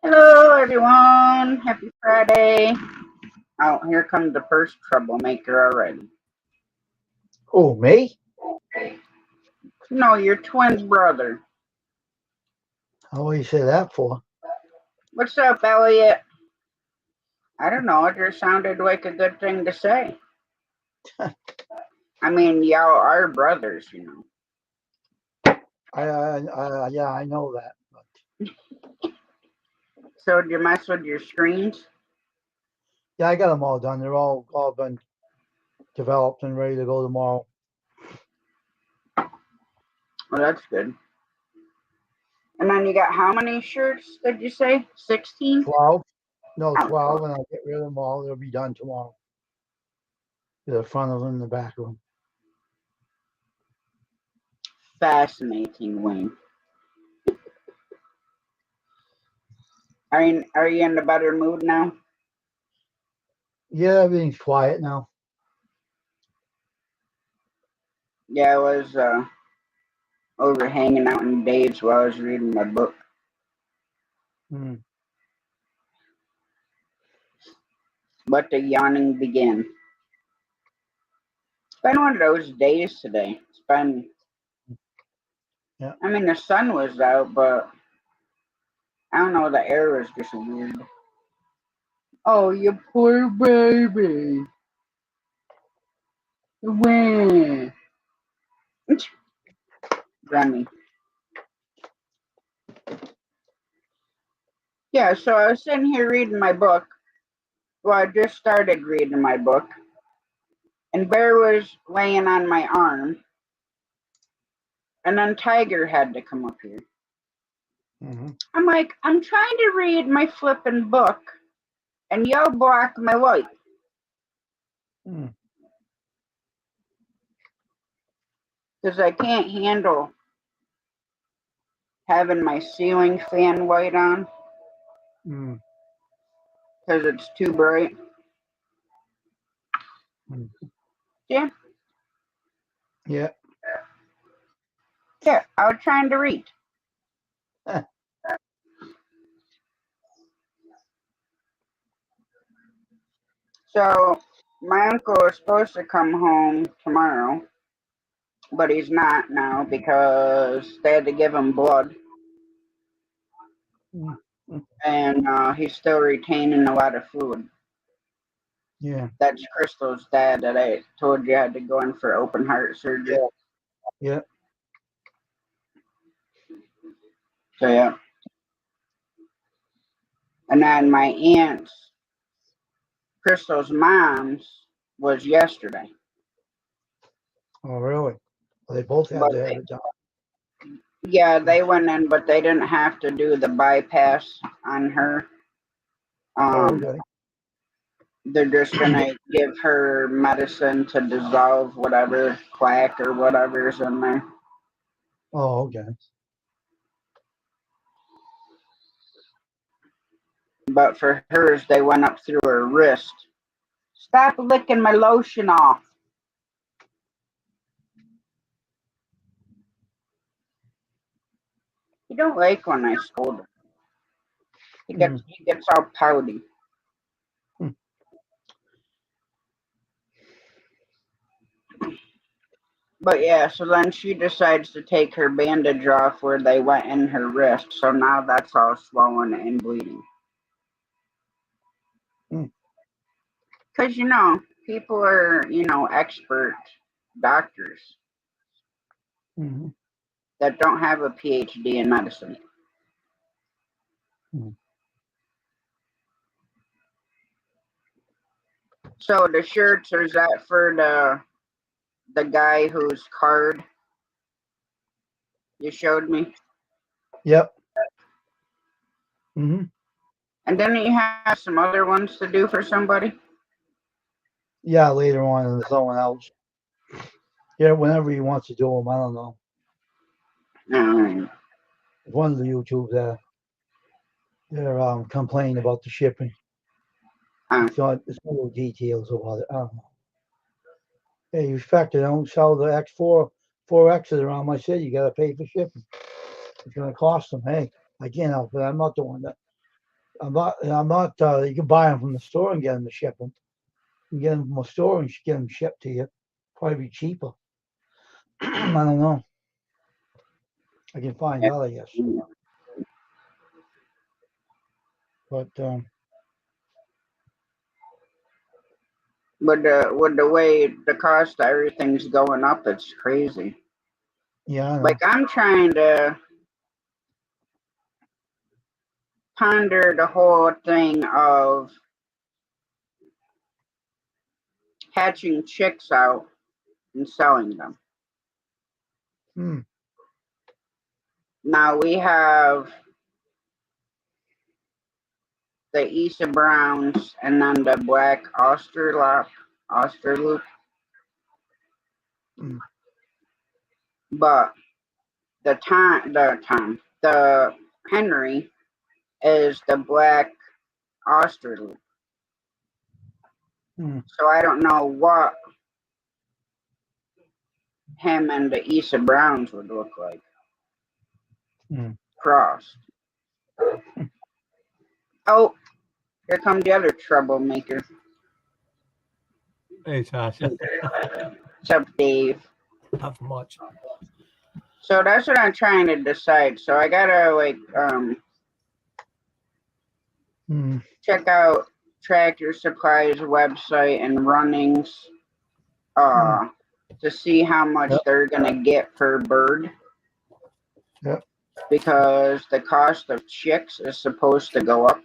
Hello, everyone. Happy Friday. Oh, here comes the first troublemaker already. Oh, me? No, your twin brother. What do you say that for? What's up, Elliot? I don't know. It just sounded like a good thing to say. I mean, y'all are brothers. Yeah, I know that. But So, did you mess with your screens? yeah, I got them all done. They're all been developed and ready to go tomorrow. Well, that's good. And then you got how many shirts did you say? 16? 12? No, Oh, 12, and I'll get rid of them all. They'll be done tomorrow. The front of them and the back of them. fascinating, Wayne. Are you in a better mood now? Yeah, everything's quiet now. Yeah, I was over hanging out in Dave's while I was reading my book. Hmm. Let the yawning begin. It's been one of those days today. It's been, Yeah. I mean, the sun was out, but I don't know, the air was just weird. Oh, you poor baby. Wah. Grammy. Yeah, so I was sitting here reading my book. Well, I just started reading my book, and Bear was laying on my arm, and then Tiger had to come up here. Hmm. I'm like, I'm trying to read my flippin' book, and y'all block my light. Hmm. Because I can't handle having my ceiling fan light on Hmm. because it's too bright. Hmm. Yeah, Yeah. yeah, I was trying to read. So my uncle is supposed to come home tomorrow, but he's not now because they had to give him blood, Hmm. and he's still retaining a lot of fluid. Yeah. That's Crystal's dad that I told you had to go in for open heart surgery. Yeah. Yeah. So yeah, and then my aunt's Crystal's mom's was yesterday. Oh, really? Well, they both had But to have it done. yeah, they went in, but they didn't have to do the bypass on her. Oh, Um, okay. they're just gonna give her medicine to dissolve whatever plaque or whatever's in there. Oh, okay. But for hers, they went up through her wrist. Stop licking my lotion off. You don't like when I scold him. He Hmm. gets all pouty. Hmm. But yeah, so then she decides to take her bandage off where they went in her wrist. So now that's all swollen and bleeding. Hmm. Because, people are, expert doctors Hmm. that don't have a PhD in medicine. Hmm. So the shirts, or is that for the guy whose card you showed me? Yep. Hmm. And then you have some other ones to do for somebody? Yeah, later on, and someone else. Yeah, whenever he wants to do them, I don't know. Um, One of the YouTubes they're complaining about the shipping. uh, It's no details about it. I don't know. Hey, you fact they don't sell the four X's around my city. You got to pay for shipping. It's going to cost them. Hey, I can't help it. I'm not doing that. I'm not. You can buy them from the store and get them to ship them. You can get them from a store and get them shipped to you. Probably be cheaper. I don't know. I can find out, I guess. But with the way the cost of everything's going up, it's crazy. yeah, I know. Like I'm trying to ponder the whole thing of hatching chicks out and selling them. Hmm. Now we have the Isa Browns and then the black Osterloop. Hmm. But the Henry is the black Osterloop. Hmm. So I don't know what him and the Isa Browns would look like Hmm. crossed. Oh, here comes the other troublemaker. Hey, Tasha. What's up, Dave? Not much. So that's what I'm trying to decide. So I gotta Hmm. check out Tractor Supply's website and runnings to see how much Yep. they're gonna get per bird. Yep. Because the cost of chicks is supposed to go up.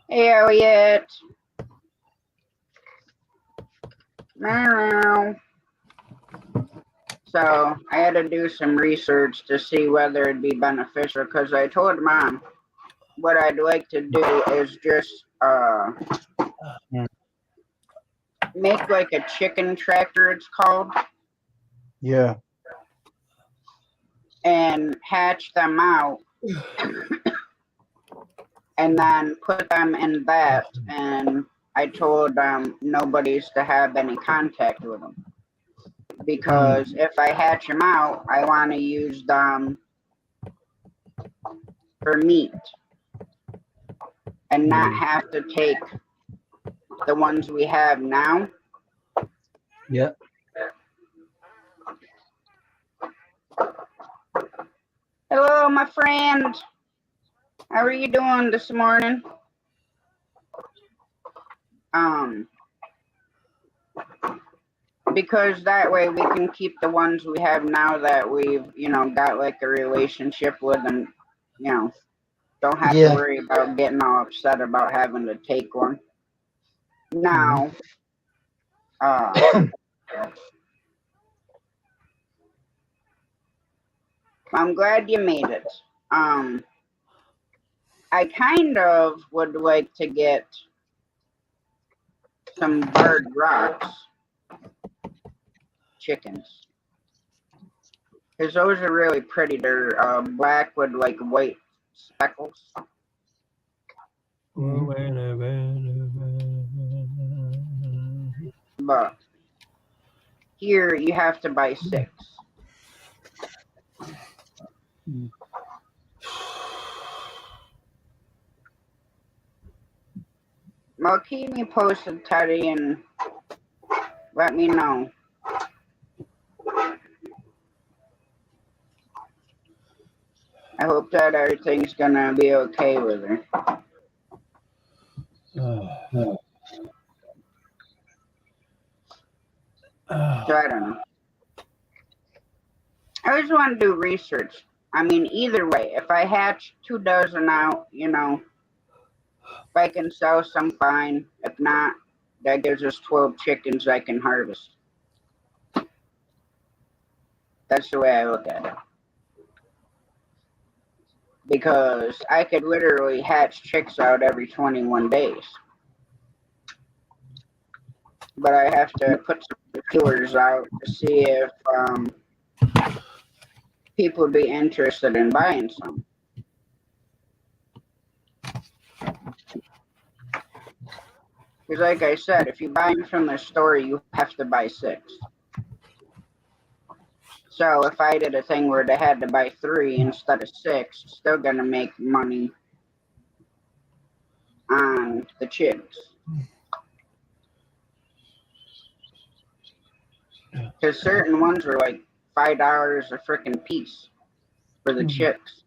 Hey, Elliot. Meow. So I had to do some research to see whether it'd be beneficial because I told Mom what I'd like to do is just make like a chicken tractor, it's called, Yeah. and hatch them out and then put them in that. And I told them nobody's to have any contact with them. Because if I hatch them out, I want to use them for meat and not have to take the ones we have now. Yeah. Hello, my friend. How are you doing this morning? Because that way we can keep the ones we have now that we've, got like a relationship with and, don't have to worry about getting all upset about having to take one. Now, I'm glad you made it. I kind of would like to get some barred rocks chickens. Because those are really pretty. They're black with like white speckles. But here you have to buy 6. Well, keep me posted, Teddy, and let me know. I hope that everything's gonna be okay with her. So I don't know. I just want to do research. I mean, either way, if I hatch 2 dozen out, if I can sell some, fine. If not, that gives us 12 chickens I can harvest. That's the way I look at it. Because I could literally hatch chicks out every 21 days. But I have to put some feelers out to see if people would be interested in buying some. Because like I said, if you buy them from the store, you have to buy 6. So if I did a thing where they had to buy 3 instead of 6, still gonna make money on the chicks. Because certain ones are like $5 a freaking piece for the chicks.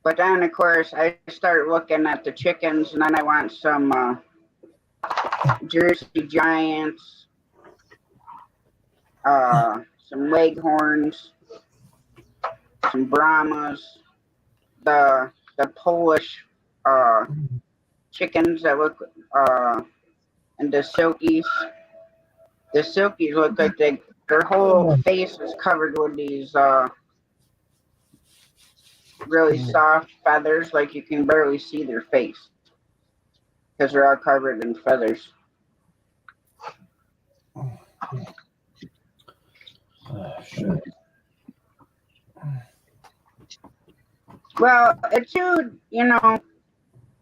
But then, of course, I start looking at the chickens, and then I want some Jersey Giants, some Leghorns, some Brahmas, the Polish chickens that look, and the Silkies. The Silkies look like their whole face is covered with these really soft feathers, like you can barely see their face because they're all covered in feathers. Shit. Well, it too,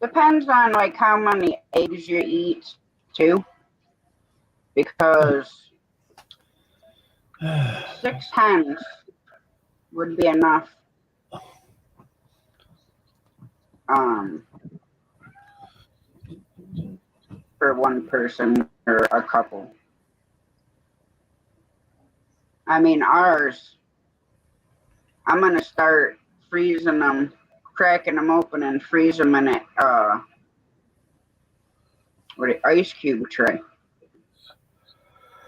depends on like how many eggs you eat too, because 6 hens would be enough for one person or a couple. I mean, ours, I'm gonna start freezing them, cracking them open and freeze them in an ice cube tray,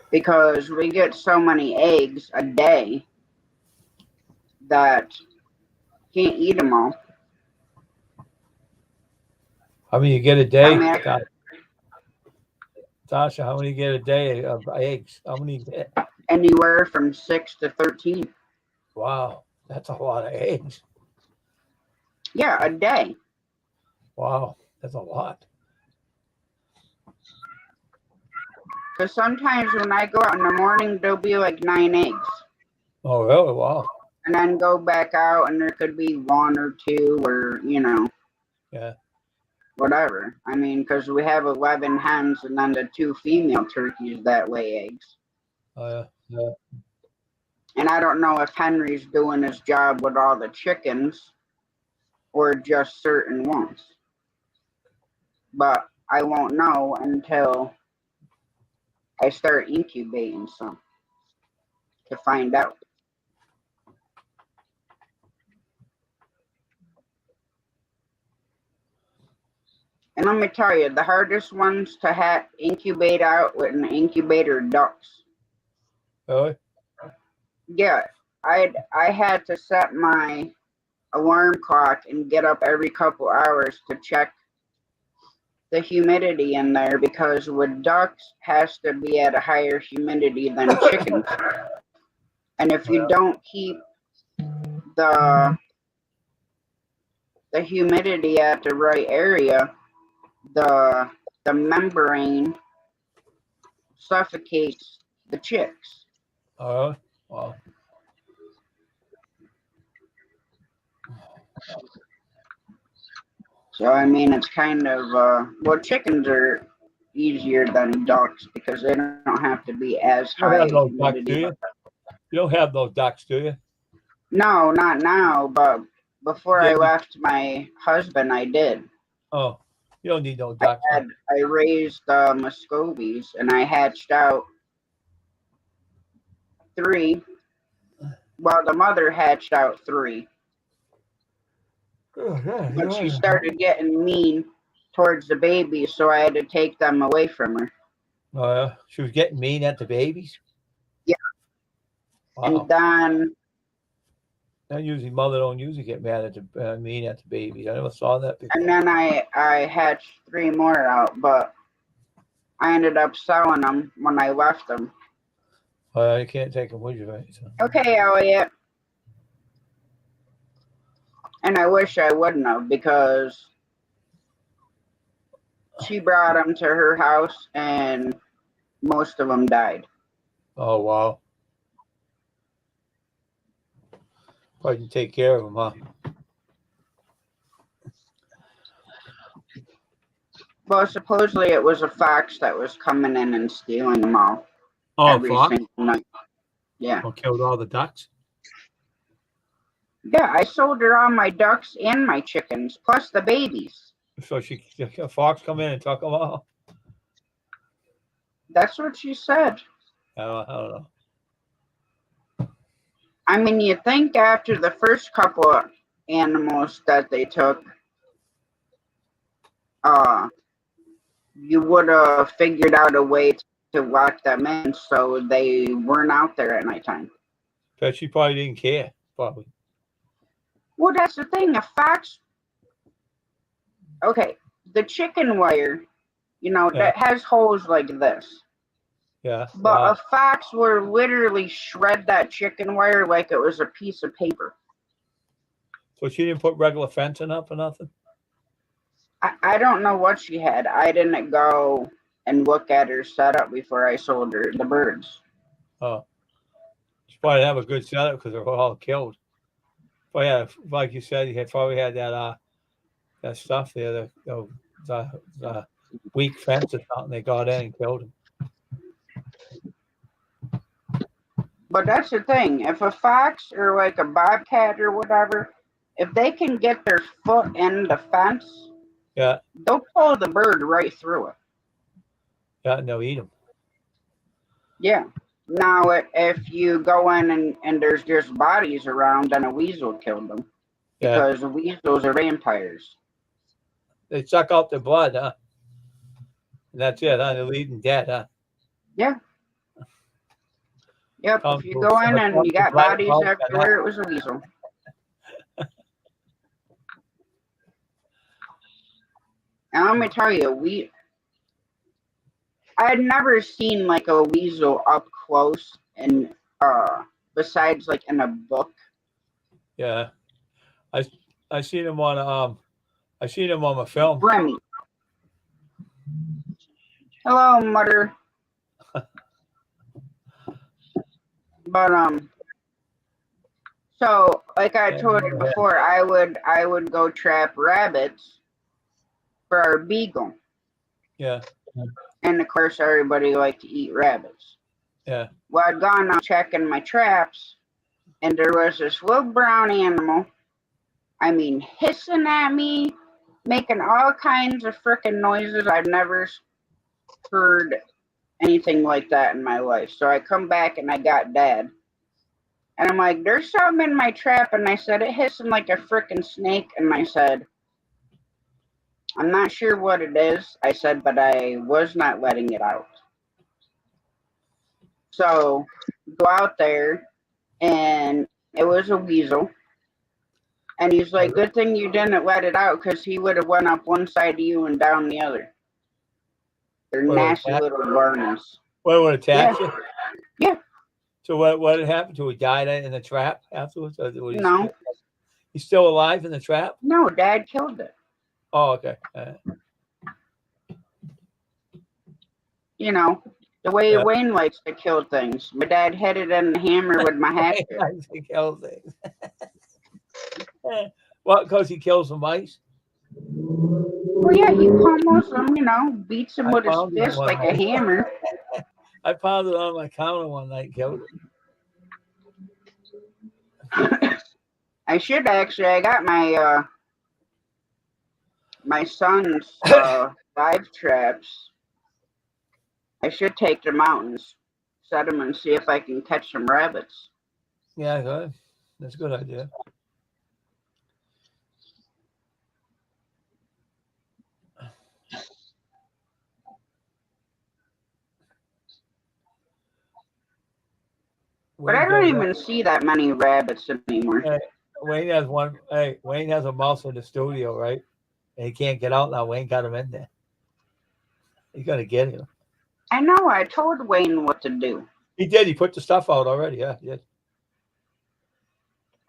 because we get so many eggs a day that can't eat them all. How many you get a day? I mean, Tasha, how many you get a day of eggs? How many you get? anywhere from 6 to 13. Wow, that's a lot of eggs. Yeah, a day. Wow, that's a lot. Because sometimes when I go out in the morning, there'll be like 9 eggs. Oh, really? Wow. And then go back out, and there could be 1 or 2 or, Yeah. whatever. I mean, because we have 11 hens and then the 2 female turkeys that lay eggs. Oh, yeah. And I don't know if Henry's doing his job with all the chickens or just certain ones. But I won't know until I start incubating some to find out. And let me tell you, the hardest ones to incubate out with an incubator are ducks. Really? Yeah, I had to set my alarm clock and get up every couple hours to check the humidity in there, because with ducks has to be at a higher humidity than chickens. And if you don't keep the humidity at the right area, the membrane suffocates the chicks. Oh, wow. So I mean, it's kind of chickens are easier than ducks because they don't have to be as You don't high have no ducks, humidity. do you? You don't have no ducks, do you? No, not now, but before I Yeah. left my husband, I did. Oh, you don't need no ducks. I raised Muscovies, and I hatched out 3. Well, the mother hatched out 3, Oh, yeah, but she started getting mean towards the babies, so I had to take them away from her. Oh, yeah. She was getting mean at the babies? Yeah. Wow. And then Mother don't usually get mad at the mean at the babies. I never saw that before. And then I hatched 3 more out, but I ended up selling them when I left them. You can't take them with you, right? So. Okay, Elliot. And I wish I wouldn't have, because she brought them to her house and most of them died. Oh, wow. Probably didn't take care of them, huh? Well, supposedly it was a fox that was coming in and stealing them all. Oh, every fox. single night. Yeah. Or killed all the ducks. Yeah, I sold her all my ducks and my chickens, plus the babies. So a fox come in and took them all. That's what she said. I don't know. I mean, you think after the first couple of animals that they took, you would have figured out a way to lock them in so they weren't out there at nighttime. But she probably didn't care. Probably. Well, that's the thing. A fox. Okay, the chicken wire, Yeah. that has holes like this. Yeah. But Wow. a fox would literally shred that chicken wire like it was a piece of paper. So she didn't put regular fencing up or nothing? I don't know what she had. I didn't go and look at her setup before I sold her the birds. Oh. She probably have a good setup because they're all killed. But yeah, like you said, he probably had that stuff there, the weak fence or something. They got in and killed him. But that's the thing. If a fox or like a bobcat or whatever, if they can get their foot in the fence, Yeah. they'll pull the bird right through it. Yeah, and they'll eat them. Yeah. Now, if you go in and there's just bodies around, then a weasel killed them. Yeah. Because weasels are vampires. They suck out their blood, huh? And that's it, huh? They're eating dead, huh? Yeah. Yep. If you go in and you got bodies everywhere, it was a weasel. And let me tell you, I had never seen like a weasel up close and besides like in a book. Yeah. I seen him on a film. Remy. Hello, mother. But so like I told you before, I would go trap rabbits for our beagle. Yeah. And of course everybody liked to eat rabbits. Yeah. Well, I'd gone out checking my traps, and there was this little brown animal. I mean, hissing at me, making all kinds of frickin' noises. I've never heard anything like that in my life. So I come back and I got Dad. And I'm like, there's something in my trap. And I said, it hissing like a frickin' snake. And I said, I'm not sure what it is. I said, but I was not letting it out. So go out there, and it was a weasel. And he's like, good thing you didn't let it out, because he would have went up one side of you and down the other. They're nasty little burns. What would attack you? Yeah. So what had happened to him? He died in the trap afterwards? Or No. He's still alive in the trap? No, Dad killed it. Oh, okay. The way Wayne likes to kill things. My dad hit it in the hammer with my hatchet. He likes to kill things. What, because he kills the mice? Well, yeah, he pummels them, beats him with his fist like a hammer. I pounded on my counter one night and killed it. I should actually. I got my my son's 5 traps. I should take them out and set them and see if I can catch some rabbits. Yeah, good. That's a good idea. But I don't even see that many rabbits anymore. Wayne has one. Hey, Wayne has a mouse in the studio, right? And he can't get out now. Wayne got him in there. He's gonna get him. I know. I told Wayne what to do. He did. He put the stuff out already. Yeah, he did.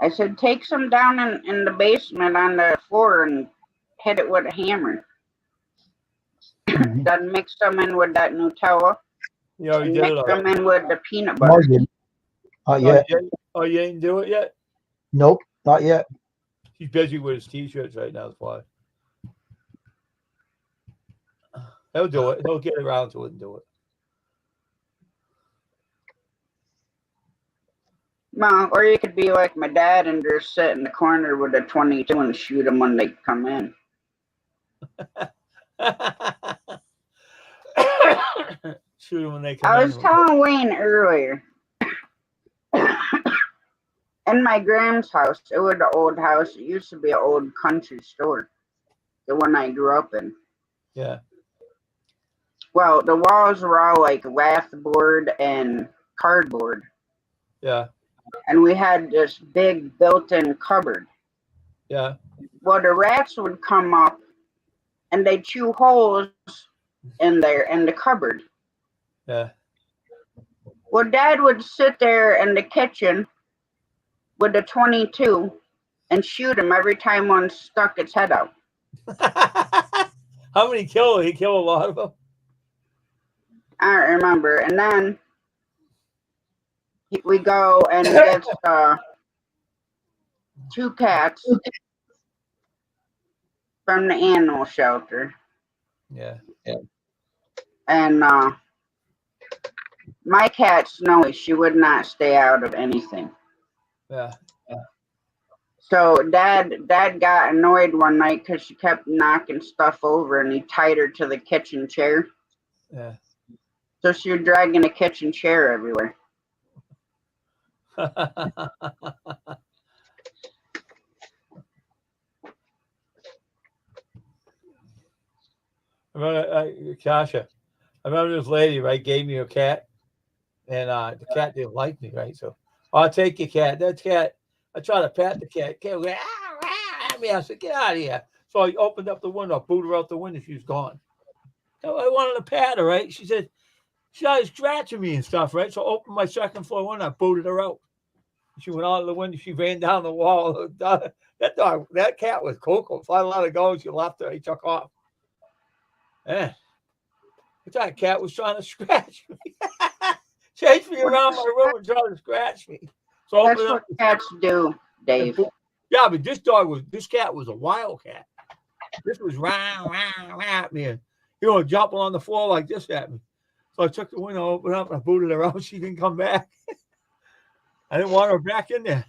I said, take some down in the basement on the floor and hit it with a hammer. Then mix them in with that Nutella. You already and did mix it them in with the peanut butter. Not yet. Oh, you didn't do it yet? Nope, not yet. He's busy with his t-shirts right now. That's why. He'll do it. He'll get around to it and do it. No, or you could be like my dad and just sit in the corner with a 22 and shoot them when they come in. Shoot them when they come I in. was telling Wayne earlier, in my grand's house, it was an old house. It used to be an old country store, the one I grew up in. Yeah. Well, the walls were all like lath board and cardboard. Yeah. And we had this big built-in cupboard. Yeah. Well, the rats would come up and they'd chew holes in there in the cupboard. Yeah. Well, Dad would sit there in the kitchen with a 22 and shoot him every time one stuck its head out. How many killed? He killed a lot of them. I don't remember. And then we go and get 2 cats from the animal shelter. Yeah. And my cat Snowy, she would not stay out of anything. Yeah. So Dad got annoyed one night because she kept knocking stuff over, and he tied her to the kitchen chair. Yeah. So she was dragging a kitchen chair everywhere. I remember, Kasha, I remember this lady, right, gave me a cat, and the cat didn't like me, right? So I'll take your cat. That cat, I try to pat the cat. Cat went at me. I said, get out of here. So I opened up the window, booted her out the window. She was gone. So I wanted to pat her, right? She said, she started scratching me and stuff, right? So I opened my second floor window, I booted her out. She went out of the window. She ran down the wall. That cat was cocoa. So I let her go. She left her. He took off. Man, that cat was trying to scratch me. Chased me around my room and tried to scratch me. So That's what cats do, Dave. Yeah, but this cat was a wild cat. This was round at me, and jumping on the floor like this at me. So I took the window, opened up, and I booted her out. She didn't come back. I didn't want her back in there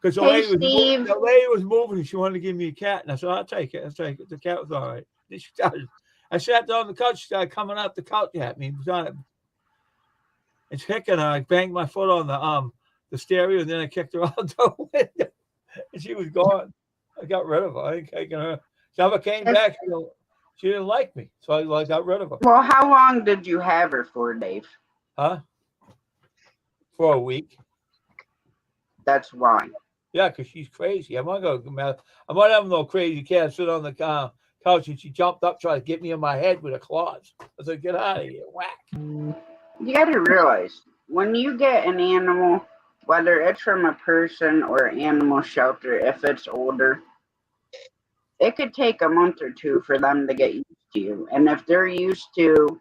because the lady was moving, and she wanted to give me a cat, and I said, "I'll take it. I'll take it." The cat was all right. Then she started. I sat down on the couch. She started coming up the couch at me. It's kicking her. I banged my foot on the stereo, and then I kicked her out the window, and she was gone. I got rid of her. I ain't taking her. She never came back. She didn't like me, so I got rid of her. Well, how long did you have her for, Dave? Huh? For a week. That's why. Yeah, because she's crazy. I'm not have a little crazy cat sit on the couch, and she jumped up, tried to get me in my head with her claws. I said, "Get out of here!" Whack. You got to realize, when you get an animal, whether it's from a person or animal shelter, if it's older, it could take a month or two for them to get used to you. And if they're used to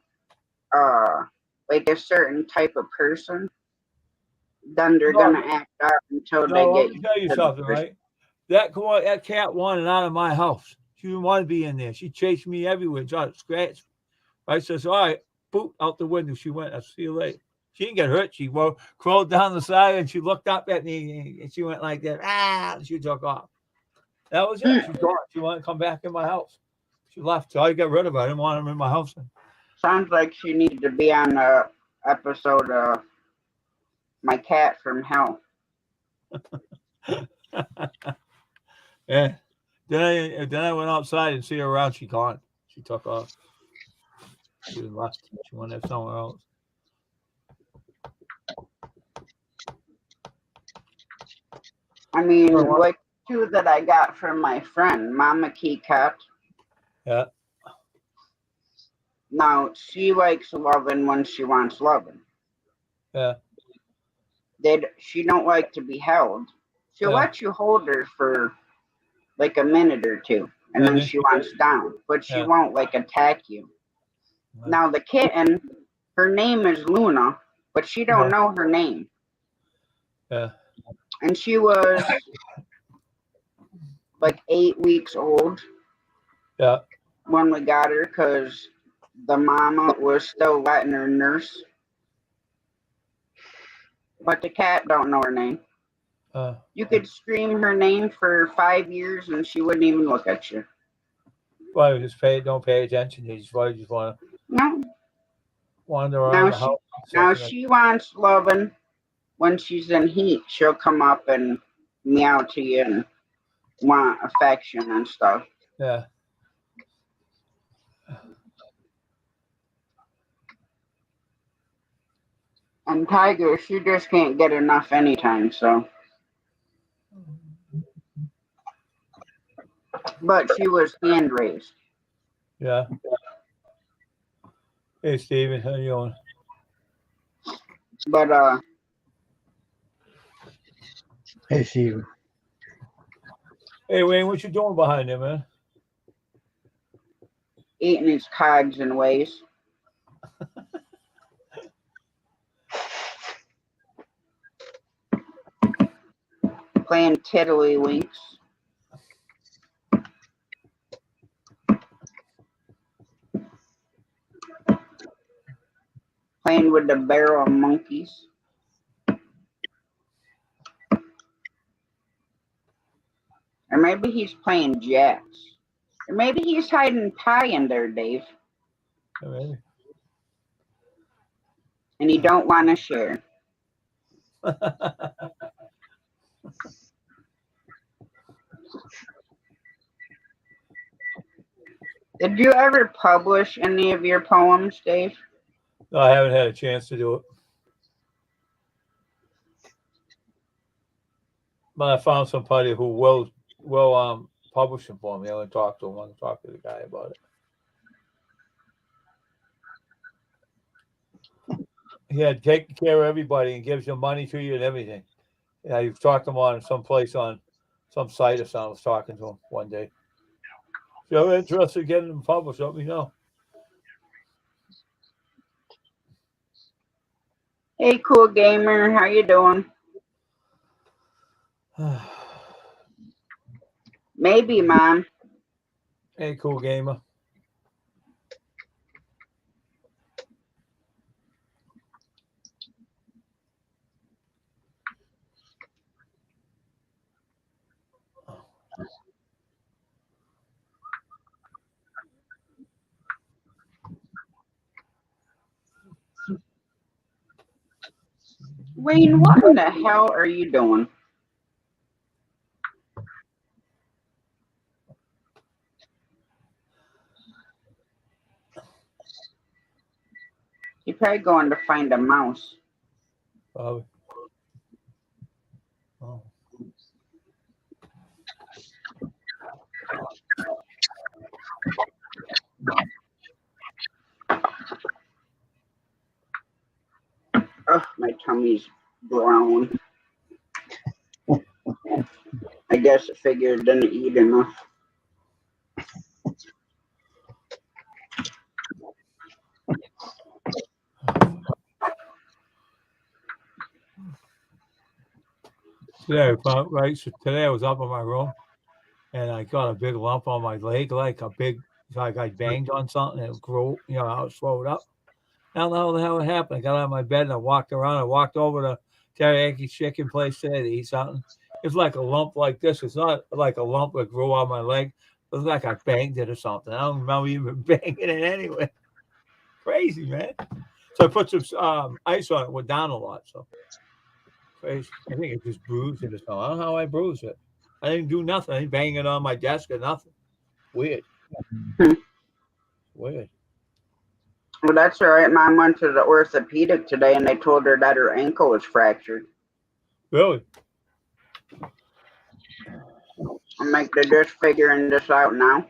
like a certain type of person, then they're gonna act up until they get Let me tell you used to something, right? That cat wanted out of my house. She didn't want to be in there. She chased me everywhere, tried to scratch me. I says, "All right," boot out the window. She went. I'll see you later. She didn't get hurt. She crawled down the side and she looked up at me and she went like that. And she took off. That was it. She's gone. She wanted to come back in my house. She left. So I got rid of her. I didn't want her in my house. Sounds like she needed to be on the episode of My Cat from Hell. Yeah. Then I went outside and see her around. She gone. She took off. She was left. She went there somewhere else. I mean, like 2 that I got from my friend, Mama Key Cat. Yeah. Now, she likes loving when she wants loving. Yeah. She don't like to be held. She'll let you hold her for like a minute or 2, and then she wants down, but she won't like attack you. Now the kitten, her name is Luna, but she don't know her name. Yeah. And she was like 8 weeks old. Yeah. When we got her, because the mama was still letting her nurse. But the cat don't know her name. You could scream her name for 5 years and she wouldn't even look at you. Well, don't pay attention. You just want to No. wander around Now the house. she wants loving. When she's in heat, she'll come up and meow to you and want affection and stuff. Yeah. And Tiger, she just can't get enough anytime, so. But she was hand raised. Yeah. Hey, Steven, how you doing? But Hey, Steve. Hey, Wayne, what you doing behind there, man? eating his cogs and ways. Playing tiddlywinks. Playing with the barrel monkeys. Or maybe he's playing jacks. Or maybe he's hiding pie in there, Dave. Maybe. And he don't want to share. Did you ever publish any of your poems, Dave? No, I haven't had a chance to do it. But I found somebody who will publish them for me. I want to talk to him. I want to talk to the guy about it. He had taken care of everybody and gives you money to you and everything. Yeah, you've talked to him on some place on some site or something. I was talking to him one day. If you're interested in getting them published, let me know. Hey, cool gamer, how you doing? Maybe, Mom. Hey, cool gamer. Wayne, what in the hell are you doing? You're probably going to find a mouse. Probably. Oh. Oh, my tummy's growling. I guess I figured I didn't eat enough. Today, so today I was up in my room and I got a big lump on my leg, like I banged on something and it grew, how it swelled up. I don't know how the hell it happened. I got out of my bed and I walked around. I walked over to teriyaki chicken place today to eat something. It's like a lump like this. It's not like a lump that grew on my leg. It was like I banged it or something. I don't remember even banging it anyway. Crazy, man. So I put some ice on it. It went down a lot. So crazy. I think it just bruised it or something. I don't know how I bruised it. I didn't do nothing. I didn't bang it on my desk or nothing. Weird. Weird. Well, that's all right. Mom went to the orthopedic today and they told her that her ankle was fractured. Really? I'm like, they're just figuring this out now.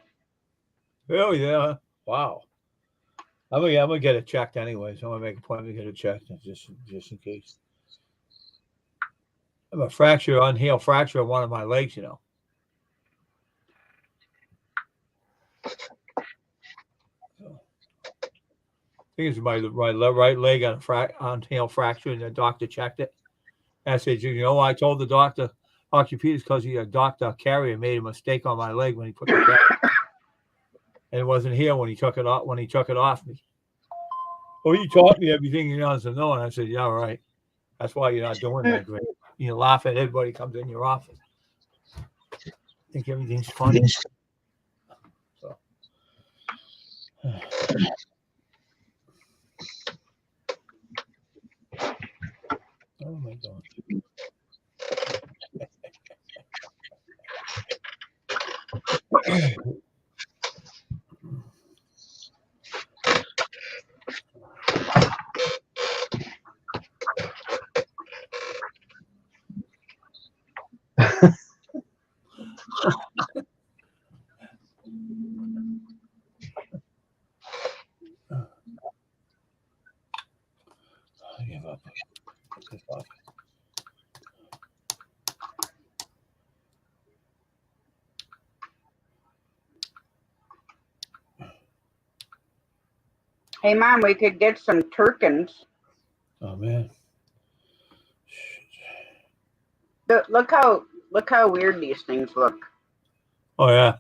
Oh, yeah. Wow. I'm gonna get it checked anyway. So I'm gonna make a point to get it checked just in case. I have a unhealed fracture on one of my legs, I think it's my right leg on unhealed fracture, and the doctor checked it. And I said, I told the doctor, orthopedics, because Dr. Carrier made a mistake on my leg when he put the carrier, and it wasn't here when he took it off. When he took it off me. Well, you taught me everything you know to know, and I said, yeah, right. That's why you're not doing that great. You laugh at everybody comes in your office. Think everything's funny. So. Oh my God. I give up. This off. Hey, Mom, we could get some Turkins. Oh man. Look how weird these things look. Oh yeah.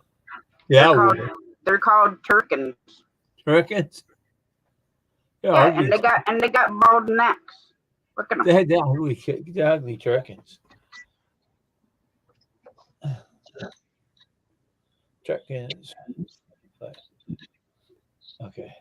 They're called Turkins. Turkins. Yeah, and they got bald necks. Look at them. They had the ugly Turkins. Turkins. Okay.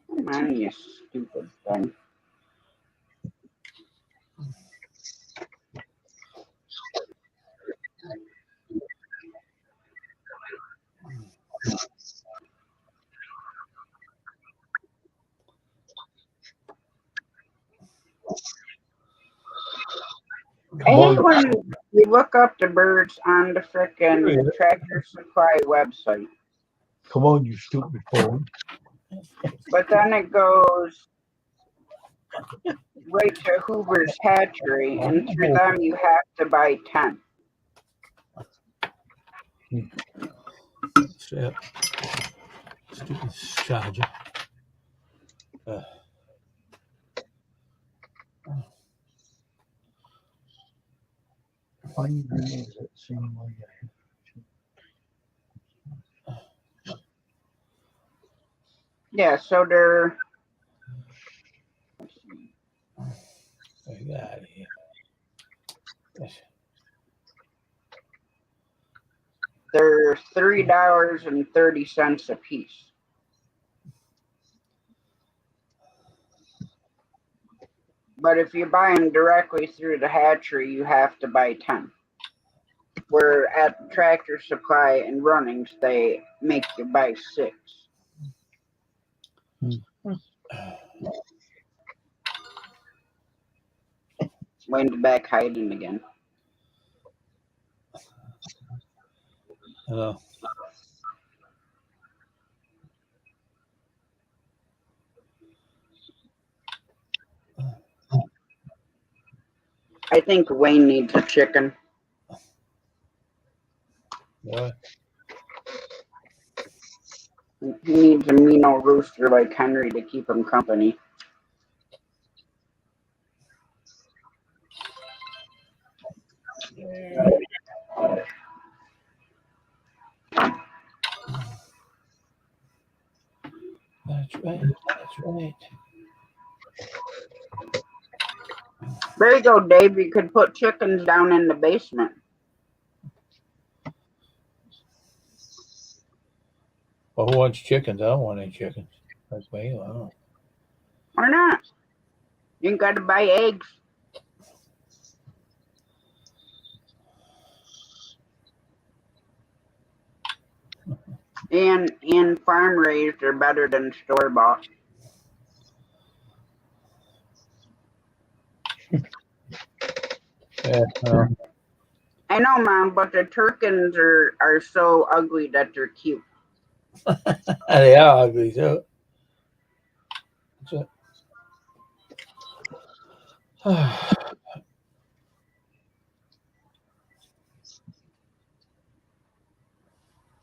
Come on, you stupid thing. I hate when you look up the birds on the frickin' Tractor Supply website. Come on, you stupid phone. But then it goes right to Hoover's Hatchery, and through them you have to buy 10. Stupid charger. Find these that seem like Yeah, so they're Get out of here. they're $3.30 a piece. But if you buy them directly through the hatchery, you have to buy 10. Where at Tractor Supply and Runnings, they make you buy 6. Wayne's back hiding again. Hello. I think Wayne needs a chicken. What? He needs a mean old rooster like Henry to keep him company. That's right. That's right. There you go, Dave. You could put chickens down in the basement. Well, who wants chickens? I don't want any chickens. That's me. I don't know. Why not? You got to buy eggs. And farm raised are better than store bought. Yeah. I know, Mom, but the Turkins are so ugly that they're cute. They are ugly too.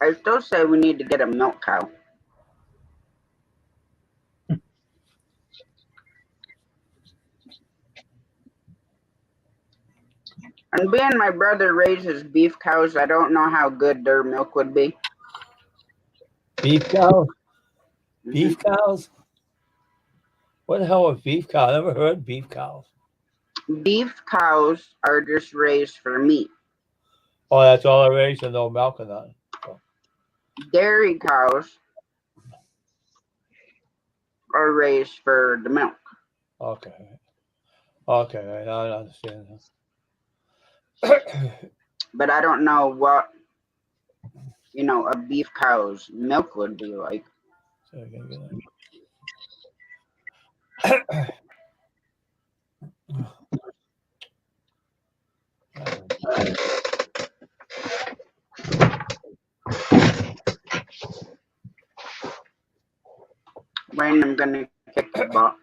I still say we need to get a milk cow. And being my brother raises beef cows, I don't know how good their milk would be. Beef cows? Mhm. Beef cows? What the hell are beef cows? I never heard beef cows. Beef cows are just raised for meat. Oh, that's all I raised and no milk or nothing. Dairy cows are raised for the milk. Okay. Okay, right, I understand that. But I don't know what, a beef cow's milk would be like. So I gotta get When I'm gonna kick your butt.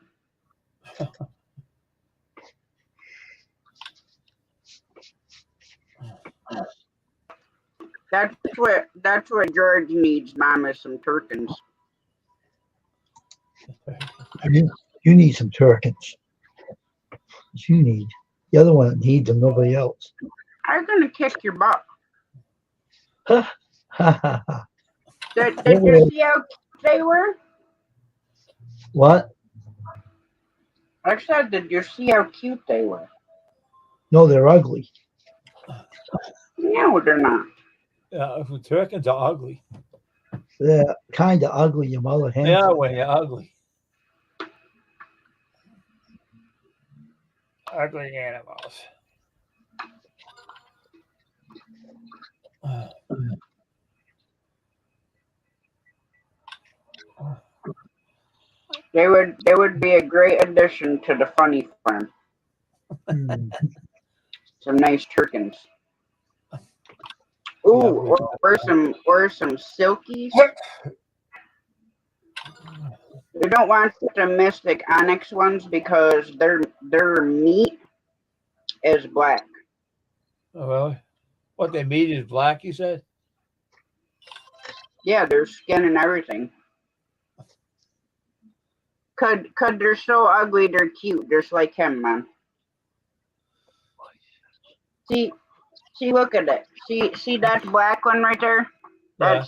That's what George needs, Mama, some turkins. You need some turkins. That's you need. The other one needs them, nobody else. I'm gonna kick your butt. Ha ha ha. Did you see how cute they were? What? I said, did you see how cute they were? No, they're ugly. No, they're not. Yeah, turkeys are ugly. They're kind of ugly. Your mother They hands. are when you're ugly. Ugly animals. They would be a great addition to the funny farm. Hmm. Some nice turkins. Yeah, Ooh, or some silkies. You don't want the mystic onyx ones because their meat is black. oh, really? What they meat is black, you said? Yeah, their skin and everything. Could they're so ugly they're cute, just like him, man. See, look at it. See that black one right there? Yeah.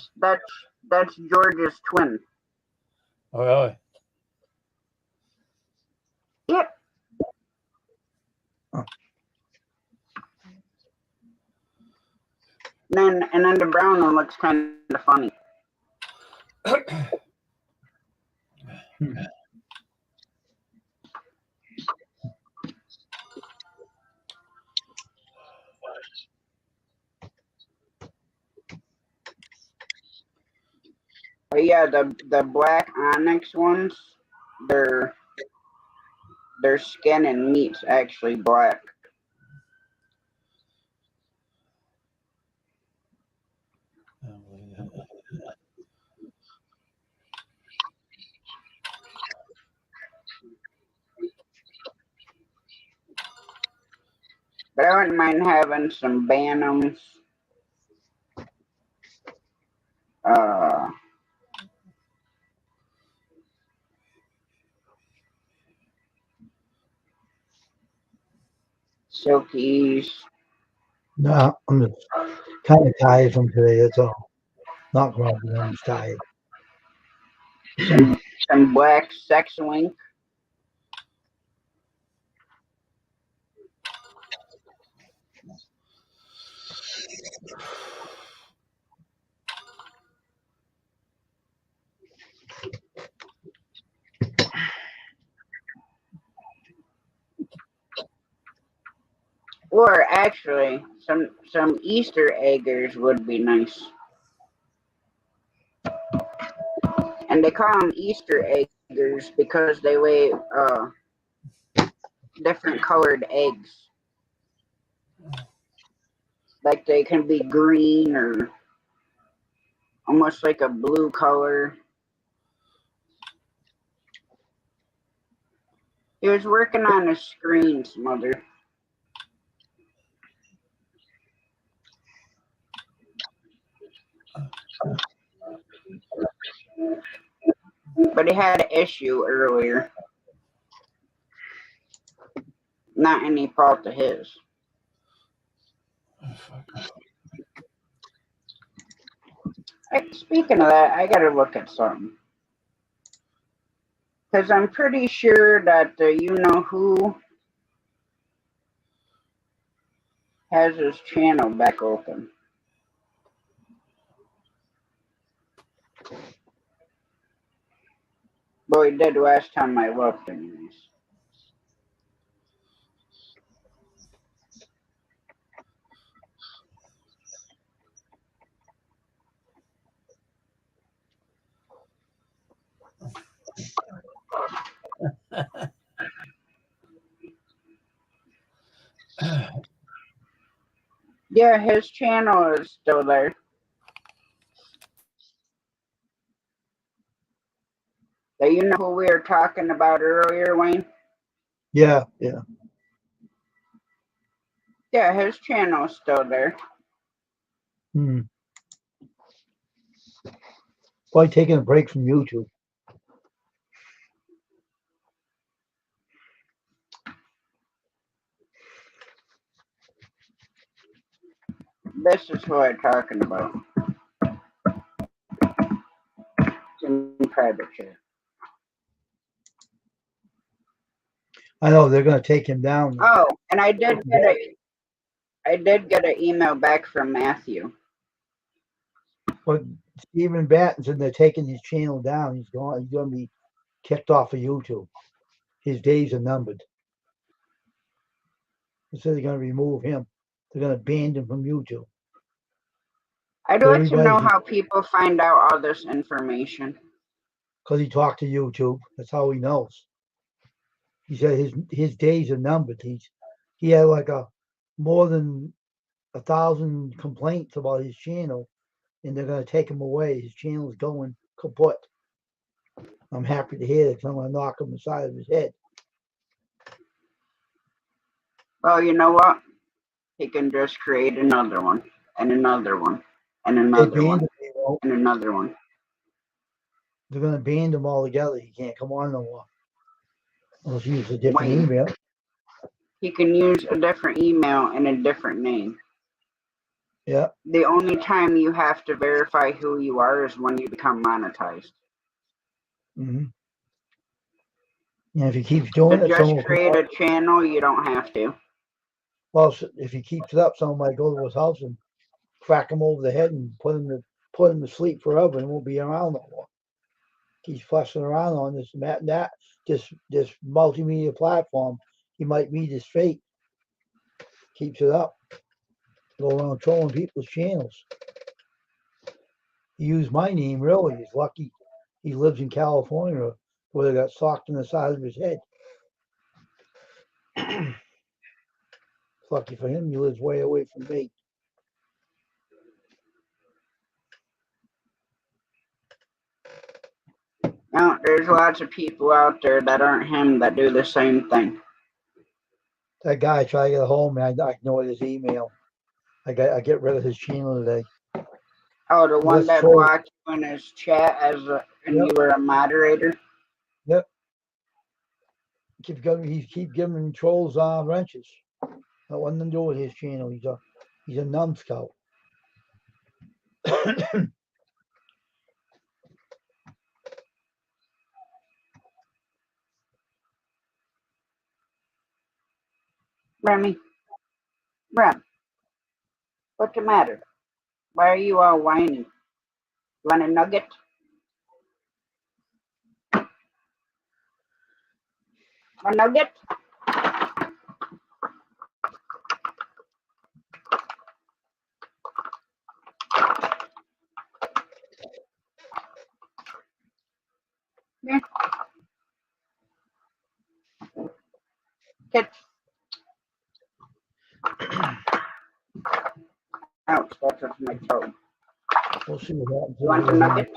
That's George's twin. Oh, really? Yep. Oh. And then the brown one looks kind of funny. Hmm. But yeah, the black onyx ones, their their skin and meat's actually black. But I wouldn't mind having some Bantams. Uh, Silkies. No, I'm just kind of tired from today. That's all. Not grumpy. I'm just tired. Some black sex link. Or actually, some Easter eggers would be nice. And they call them Easter eggers because they lay different colored eggs. Like they can be green or almost like a blue color. He was working on his screens, mother. But he had an issue earlier. Not any fault of his. Speaking of that, I gotta look at something. Because I'm pretty sure that you know who has his channel back open. Well, he did last time I looked, anyways. Yeah, his channel is still there. Do you know who we were talking about earlier, Wayne? Yeah, yeah. Yeah, his channel is still there. Hmm. Probably taking a break from YouTube. This is who I'm talking about. It's in private chat. I know they're going to take him down. Oh, and I did get an email back from Matthew. But Stephen Batten said they're taking his channel down. He's going to be kicked off of YouTube. His days are numbered. They said they're going to remove him. They're going to ban him from YouTube. I'd like to know how people find out all this information. Because he talked to YouTube. That's how he knows. He said his days are numbered. He had like more than 1,000 complaints about his channel, and they're going to take him away. His channel is going kaput. I'm happy to hear that. I'm going to knock him inside of his head. Well, you know what? He can just create another one, and another one, and another one, and another one. They're going to ban him altogether. He can't come on no more. Unless he uses a different email. He can use a different email and a different name. Yeah. The only time you have to verify who you are is when you become monetized. Mm-hmm. And if he keeps doing it, just create a channel, you don't have to. Well, if he keeps it up, someone might go to his house and crack him over the head and put him to sleep forever and won't be around no more. He's fussing around on this this multimedia platform. He might meet his fate. Keeps it up. Go around trolling people's channels. He used my name, really. He's lucky he lives in California where they got socked in the side of his head. Lucky for him, he lives way away from me. Now, there's lots of people out there that aren't him that do the same thing. That guy tried to get a hold of me. I ignored his email. I get rid of his channel today. Oh, the one that blocked you in his chat and you were a moderator? Yep. He keep giving trolls wrenches. That wasn't to do with his channel. He's a numbskull. Remy, what's the matter? Why are you all whiny? Want a nugget? A nugget? Yeah. Chit. Ouch, that was my toe. We'll see what happens. You want a nugget?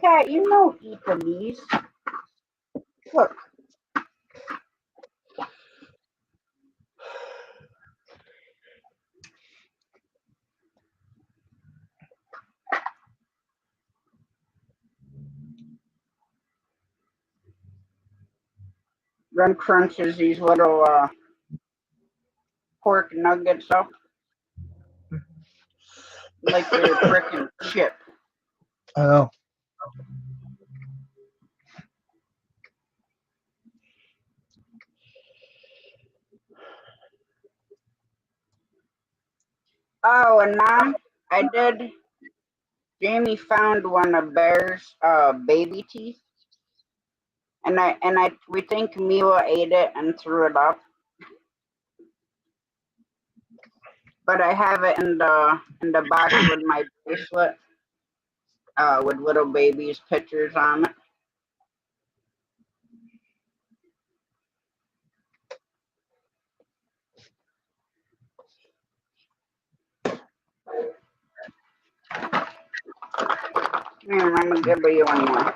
Cat, you know eat of these. Look. Run crunches these little pork nuggets up like they're frickin' chip. I know. Oh, and Mom, I did. Jamie found one of Bear's baby teeth, and we think Mila ate it and threw it up. But I have it in the box with my bracelet, with little babies' pictures on it. Here, I'm gonna give you one more.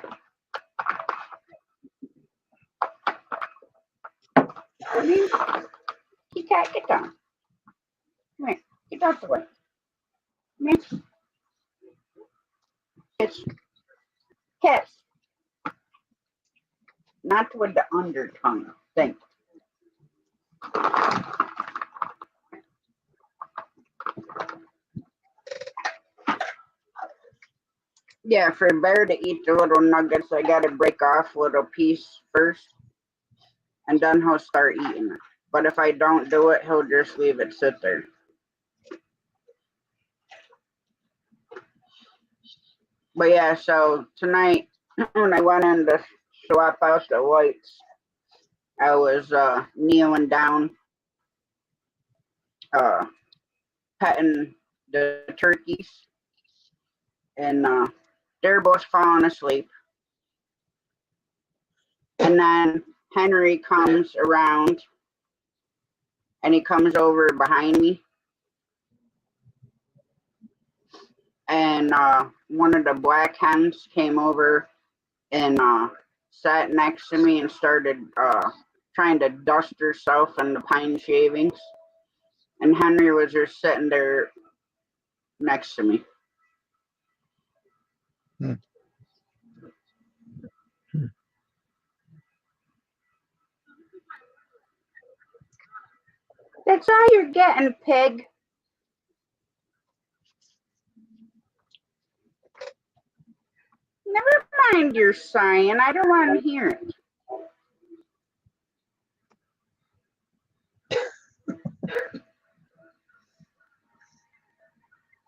Come here. Cat, get down. Come here. Get out the way. Come here. Kiss. Kiss. Not with the under tongue. Think. Yeah, for Bear to eat the little nuggets, I gotta break off a little piece first, and then he'll start eating it. But if I don't do it, he'll just leave it sit there. But yeah, so tonight when I went in to swap out the lights, I was kneeling down, petting the turkeys, and they're both falling asleep. And then Henry comes around, and he comes over behind me, and one of the black hens came over and sat next to me and started trying to dust herself in the pine shavings. And Henry was just sitting there next to me. That's all you're getting, pig. Never mind your sighing. I don't want to hear it.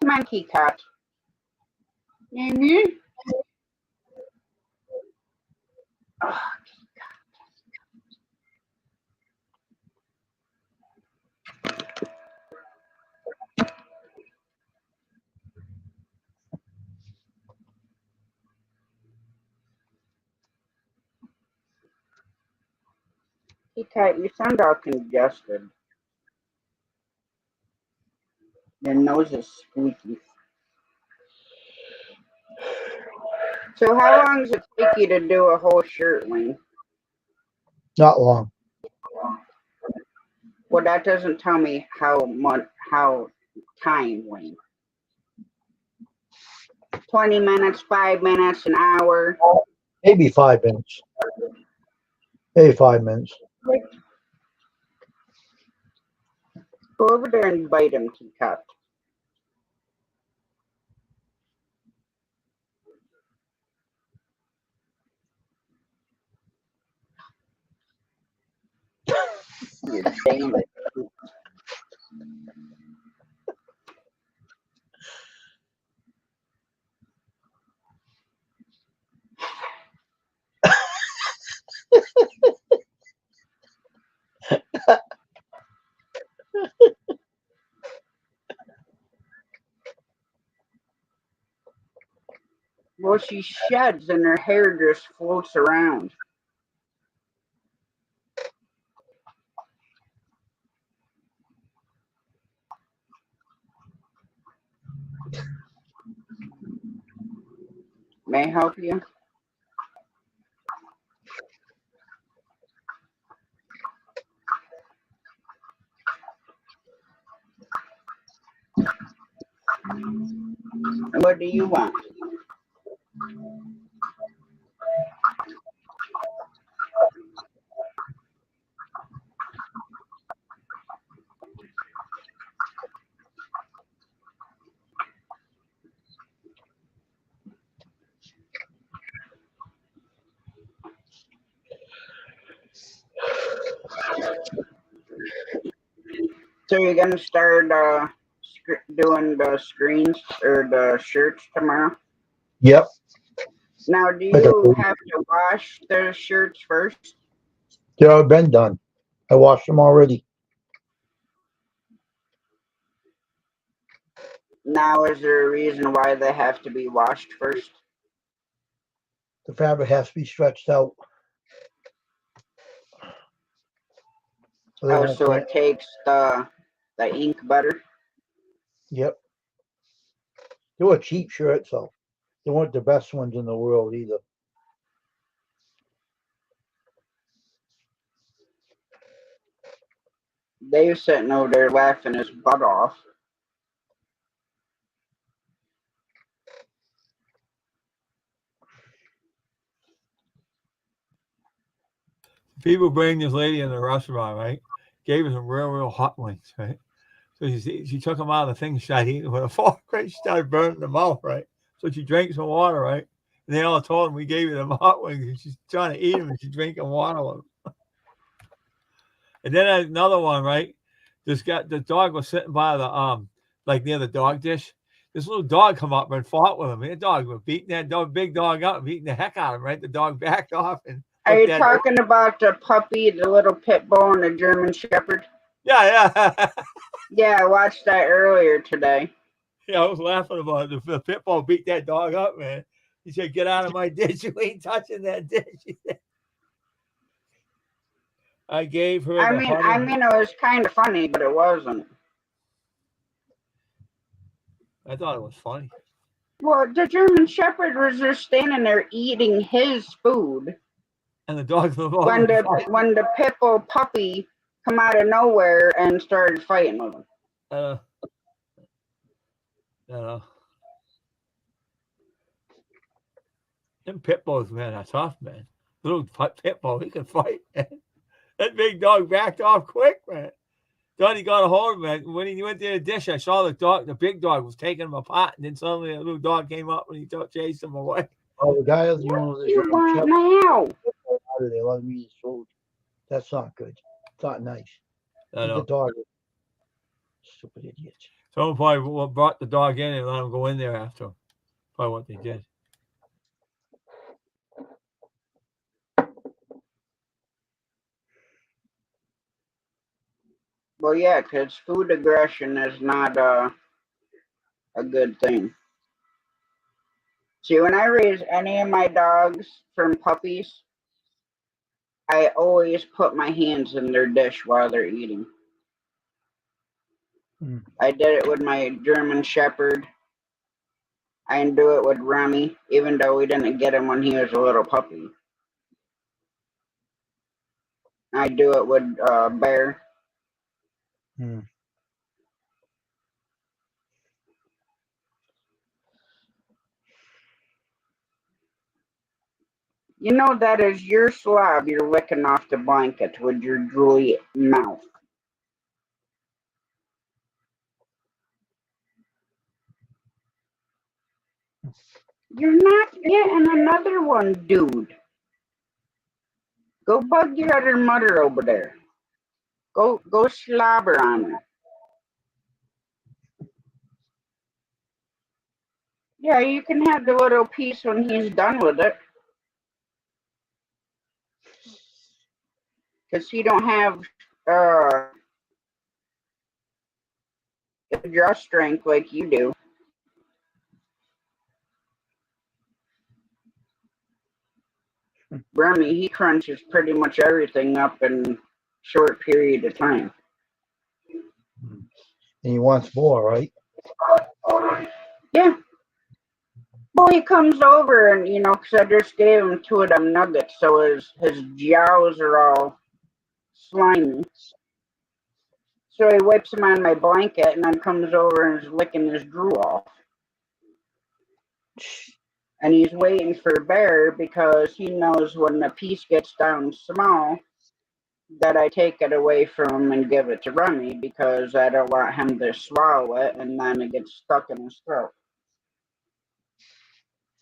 Monkey cat. Mm-hmm. Oh, cat, you sound all congested. Your nose is squeaky. So how long does it take you to do a whole shirt, Wayne? Not long. Well, that doesn't tell me how time, Wayne. 20 minutes, 5 minutes, an hour. Maybe 5 minutes. Maybe 5 minutes. Go over there and bite him, teacup. You damn it. Well, she sheds and her hair just floats around. May I help you? What do you want? So you're gonna start doing the screens or the shirts tomorrow? Yep. Now, do Like I you told you, have to wash the shirts first? they've all been done. I washed them already. Now, is there a reason why they have to be washed first? The fabric has to be stretched out. So they Oh, won't so print. it takes the ink better? Yep. They were cheap shirts, so they weren't the best ones in the world either. Dave's sitting over there laughing his butt off. People bring this lady in the restaurant, right? Gave her some real hot wings, right? So she took them out of the thing, she started eating with a fork, right? She started burning them out, right? So she drank some water, right? And they all told him we gave her them hot wings, and she's trying to eat them, and she's drinking water with them. And then another one, right? The dog was sitting by the like near the dog dish. This little dog come up and fought with him. The dog was beating that dog, big dog up, beating the heck out of him, right? The dog backed off and Are looked you at talking about the puppy, the little pit bull, and the German Shepherd? yeah. Yeah, I watched that earlier today. Yeah, I was laughing about it. The pit bull beat that dog up, man. He said, "Get out of my dish. You ain't touching that dish." He said. I gave her I the mean, honey. it was kind of funny, but it wasn't. I thought it was funny. Well, the German Shepherd was just standing there eating his food And the dog when was fighting. when the pit bull puppy come out of nowhere and started fighting with him. Uh, uh, them pit bulls, man, are tough, man. Little pit bull, he can fight. That big dog backed off quick, man. Thought he got a hold of him, man. When he went to the dish, I saw the big dog was taking him apart, and then suddenly a little dog came up and he chased him away. Oh, the guy is the owner of the You German want Shepherd. now? They let him eat his food. That's not good. It's not nice. I The know. dog. Stupid idiots. Someone probably brought the dog in and let him go in there after. Probably what they did. Well, yeah, because food aggression is not a good thing. See, when I raise any of my dogs from puppies, I always put my hands in their dish while they're eating. I did it with my German Shepherd. I do it with Remy, even though we didn't get him when he was a little puppy. I do it with Bear. You know that is your slob you're licking off the blanket with your drooly mouth. You're not getting another one, dude. Go bug your other mother over there. Go slobber on her. Yeah, you can have the little piece when he's done with it. Because he don't have jaw strength like you do. Remy, he crunches pretty much everything up in a short period of time. And he wants more, right? Yeah. Well, he comes over and, because I just gave him 2 of them nuggets, so his jaws are all slimy. So he wipes them on my blanket and then comes over and is licking his drool off. And he's waiting for Bear because he knows when the piece gets down small that I take it away from him and give it to Remy because I don't want him to swallow it and then it gets stuck in his throat.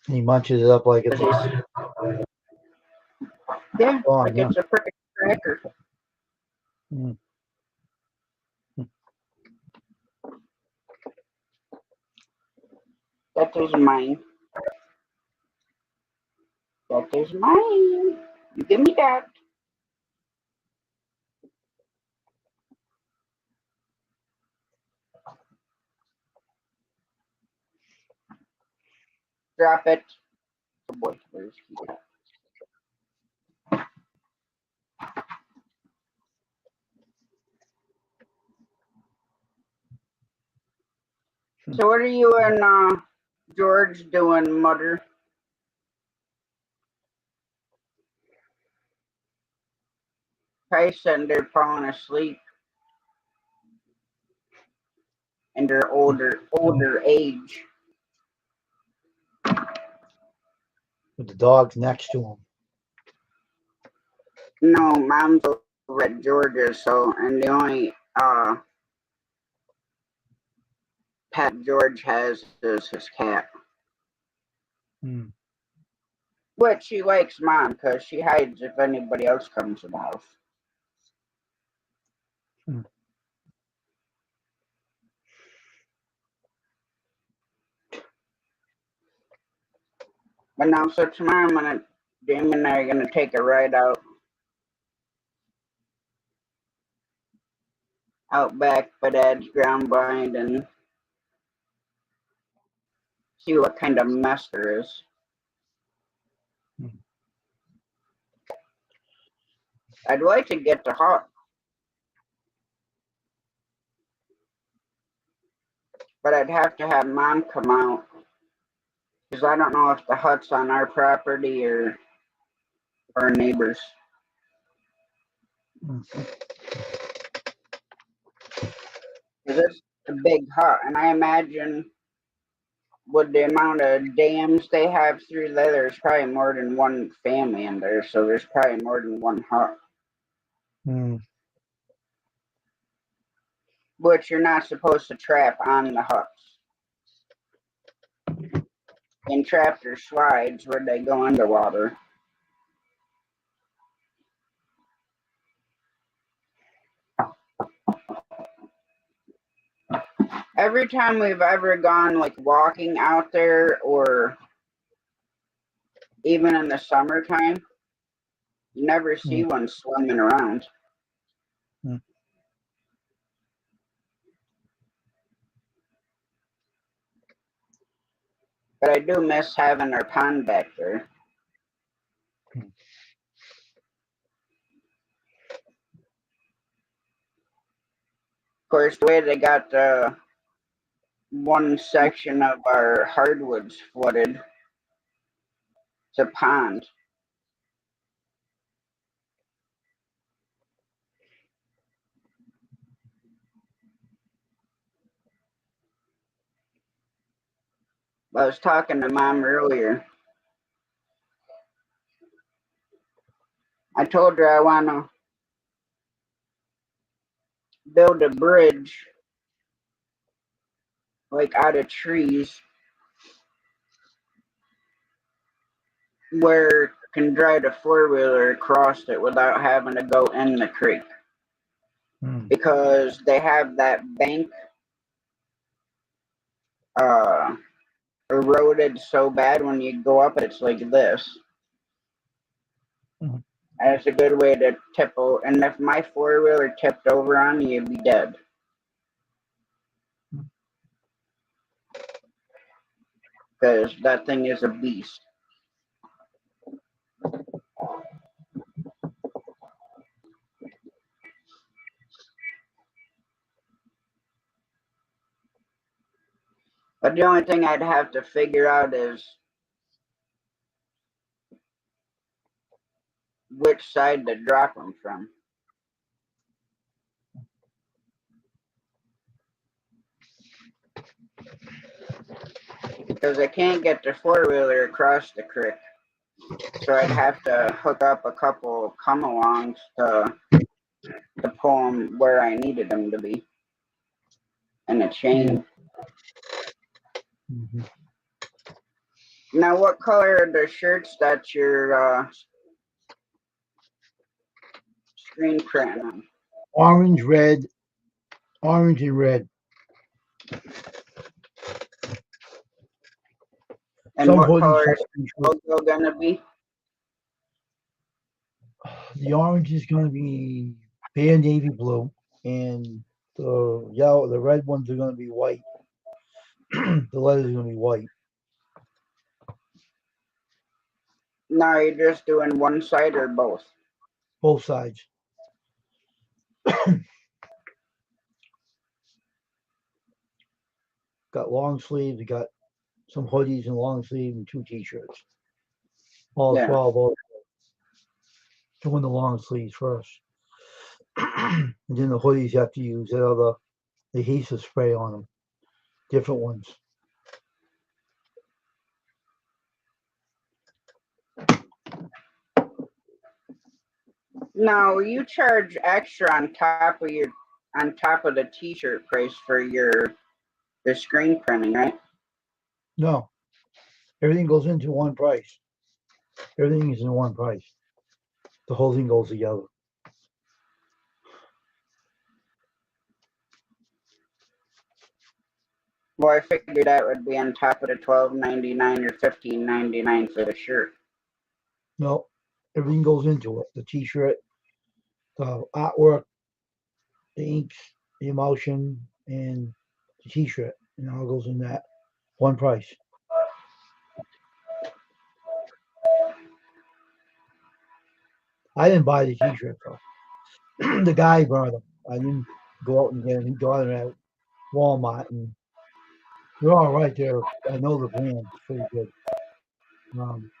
He munches it up like it's Yeah, gone, like it's a freaking cracker. is mine. That is mine. You give me that. Drop it. Oh boy, where's he at? So what are you and George doing, Mother? Probably sitting there falling asleep in their older age. With the dogs next to him. No, Mom's over at George's, so and the only pet George has is his cat. Hmm. Which she likes Mom because she hides if anybody else comes to the house. Hmm. But now, so tomorrow, Jamie and I are gonna take a ride out back by Dad's ground blind and see what kind of mess there is. Hmm. I'd like to get the hut, but I'd have to have Mom come out because I don't know if the hut's on our property or our neighbors. Hmm. Because it's a big hut, and I imagine with the amount of dams they have through there, there's probably more than one family in there, so there's probably more than one hut. Hmm. Which you're not supposed to trap on the huts. And trap their slides where they go underwater. Every time we've ever gone like walking out there or even in the summertime, you never see one swimming around. Hmm. But I do miss having our pond back there. Hmm. Of course, the way they got one section of our hardwoods flooded, it's a pond. I was talking to Mom earlier. I told her I want to build a bridge like out of trees where can drive a four-wheeler across it without having to go in the creek. Hmm. Because they have that bank eroded so bad when you go up it's like this. Hmm. And it's a good way to tip over. And if my four-wheeler tipped over on you, you'd be dead. Because that thing is a beast. But the only thing I'd have to figure out is which side to drop them from. Because I can't get the four-wheeler across the creek. So I'd have to hook up a couple come-alongs to pull them where I needed them to be. And a chain. Hmm. Now, what color are the shirts that you're screen printing on? Orange, red, orange and red. And Some what hoodies color have is t-shirts. the logo gonna be? The orange is going to be bare navy blue, and the red ones are going to be white. The letters are going to be white. No, you're just doing one side or both? Both sides. Got long sleeves. We got some hoodies and long sleeves and 2 t-shirts. All Yeah. 12. All doing the long sleeves first. And then the hoodies have to use that other adhesive spray on them. Different ones. Now you charge extra on top of the t-shirt price for the screen printing, right? No. Everything goes into one price. Everything is in one price. The whole thing goes together. Well, I figured that would be on top of the $12.99 or $15.99 for the shirt. No. Everything goes into it. The t-shirt, the artwork, the inks, the emotion, and the t-shirt. And all goes in that one price. I didn't buy the t-shirt though. The guy brought them. I didn't go out and get them. He got them at Walmart, and they're all right there. I know the brand. It's pretty good. Um,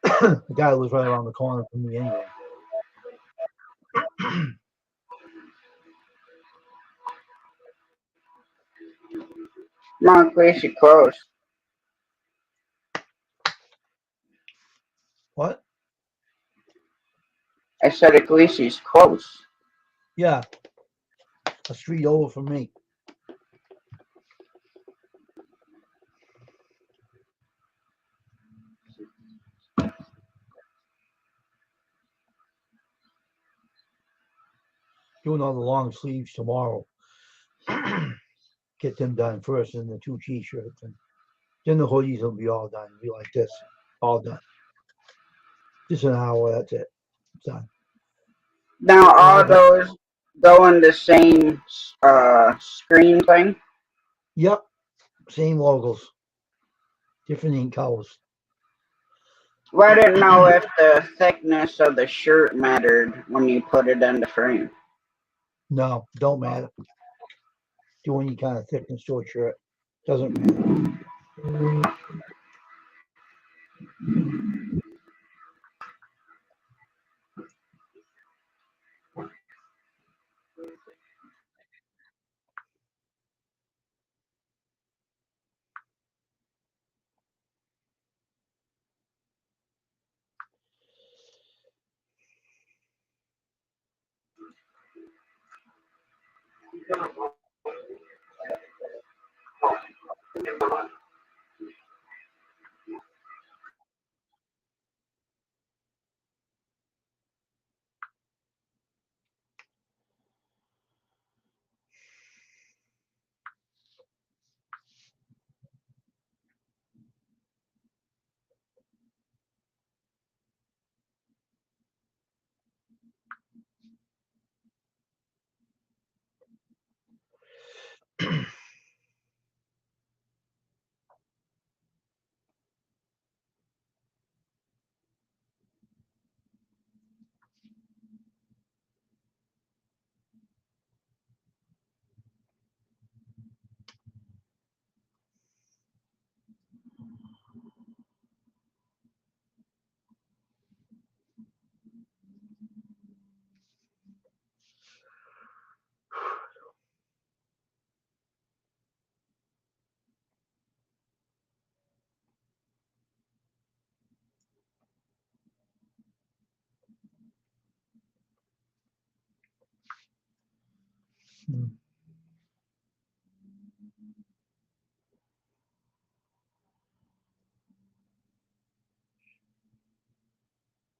the guy lives right around the corner from me anyway. Mount Gracie close. What? I said Ecclesi's close. Yeah, a street over from me. Doing all the long sleeves tomorrow. Get them done first, and the 2 t-shirts, and then the hoodies will be all done. It'll be like this, all done. Just an hour. That's it. It's done. Now All all done. those go in the same screen thing? Yep. Same logos. Different ink colors. Well, I didn't know if the thickness of the shirt mattered when you put it in the frame. No, don't matter. Do any kind of thickness to a shirt. Doesn't matter.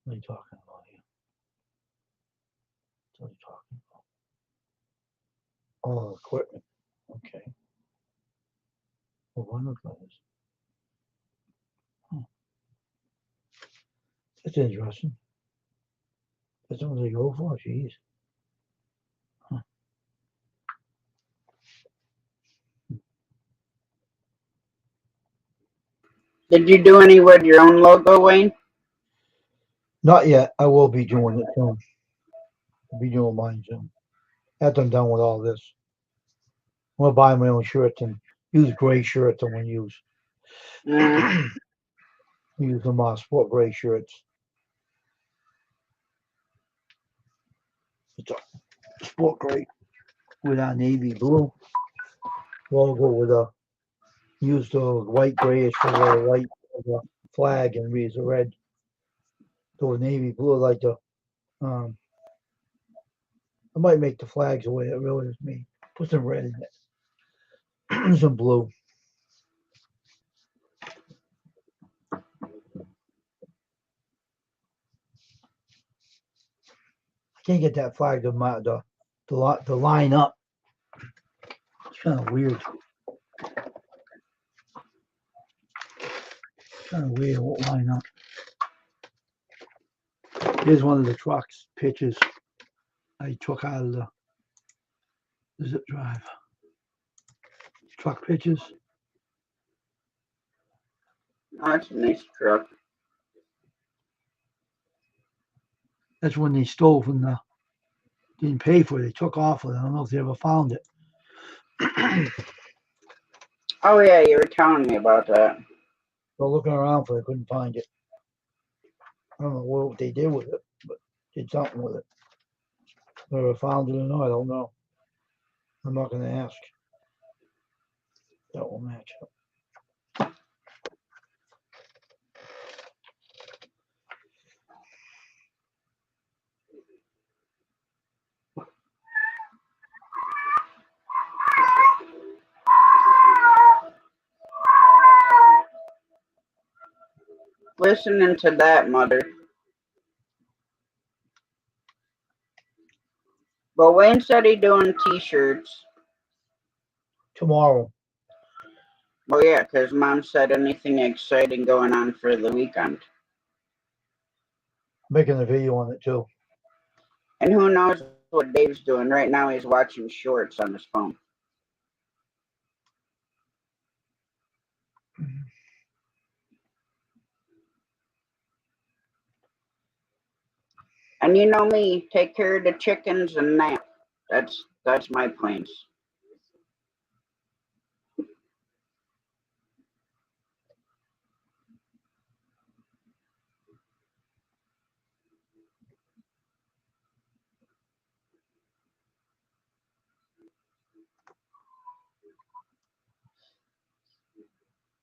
What are you talking about here? What are you talking about? Oh, equipment. Okay. Well, one of those. Huh. That's interesting. That's what they go for. Jeez. Huh. Did you do any with your own logo, Wayne? Not yet. I will be doing it soon. I'll be doing mine soon. After I'm done with all this. I'm gonna buy my own shirts and use gray shirts. I'm gonna use Mm. use them sport gray shirts. It's a sport gray with a navy blue logo with a use the white grayish for the white the flag and use the red. So navy blue like the I might make the flags the way it really is me. Put some red in it. Some blue. I can't get that flag to line up. It's kind of weird. Kind of weird. It won't line up. Here's one of the trucks pictures I took out of the zip drive. Truck pictures. Oh, that's a nice truck. That's when they stole from the didn't pay for it. They took off with it. I don't know if they ever found it. Oh yeah, you were telling me about that. Well, looking around for it, couldn't find it. I don't know what they did with it, but did something with it. Whether I found it or not, I don't know. I'm not going to ask. That will match up. Listening to that, mother. But Wayne said he doing t-shirts. Tomorrow. Oh yeah, because Mom said anything exciting going on for the weekend. Making a video on it too. And who knows what Dave's doing. Right now he's watching shorts on his phone. And you know me, take care of the chickens and nap. That's my plans.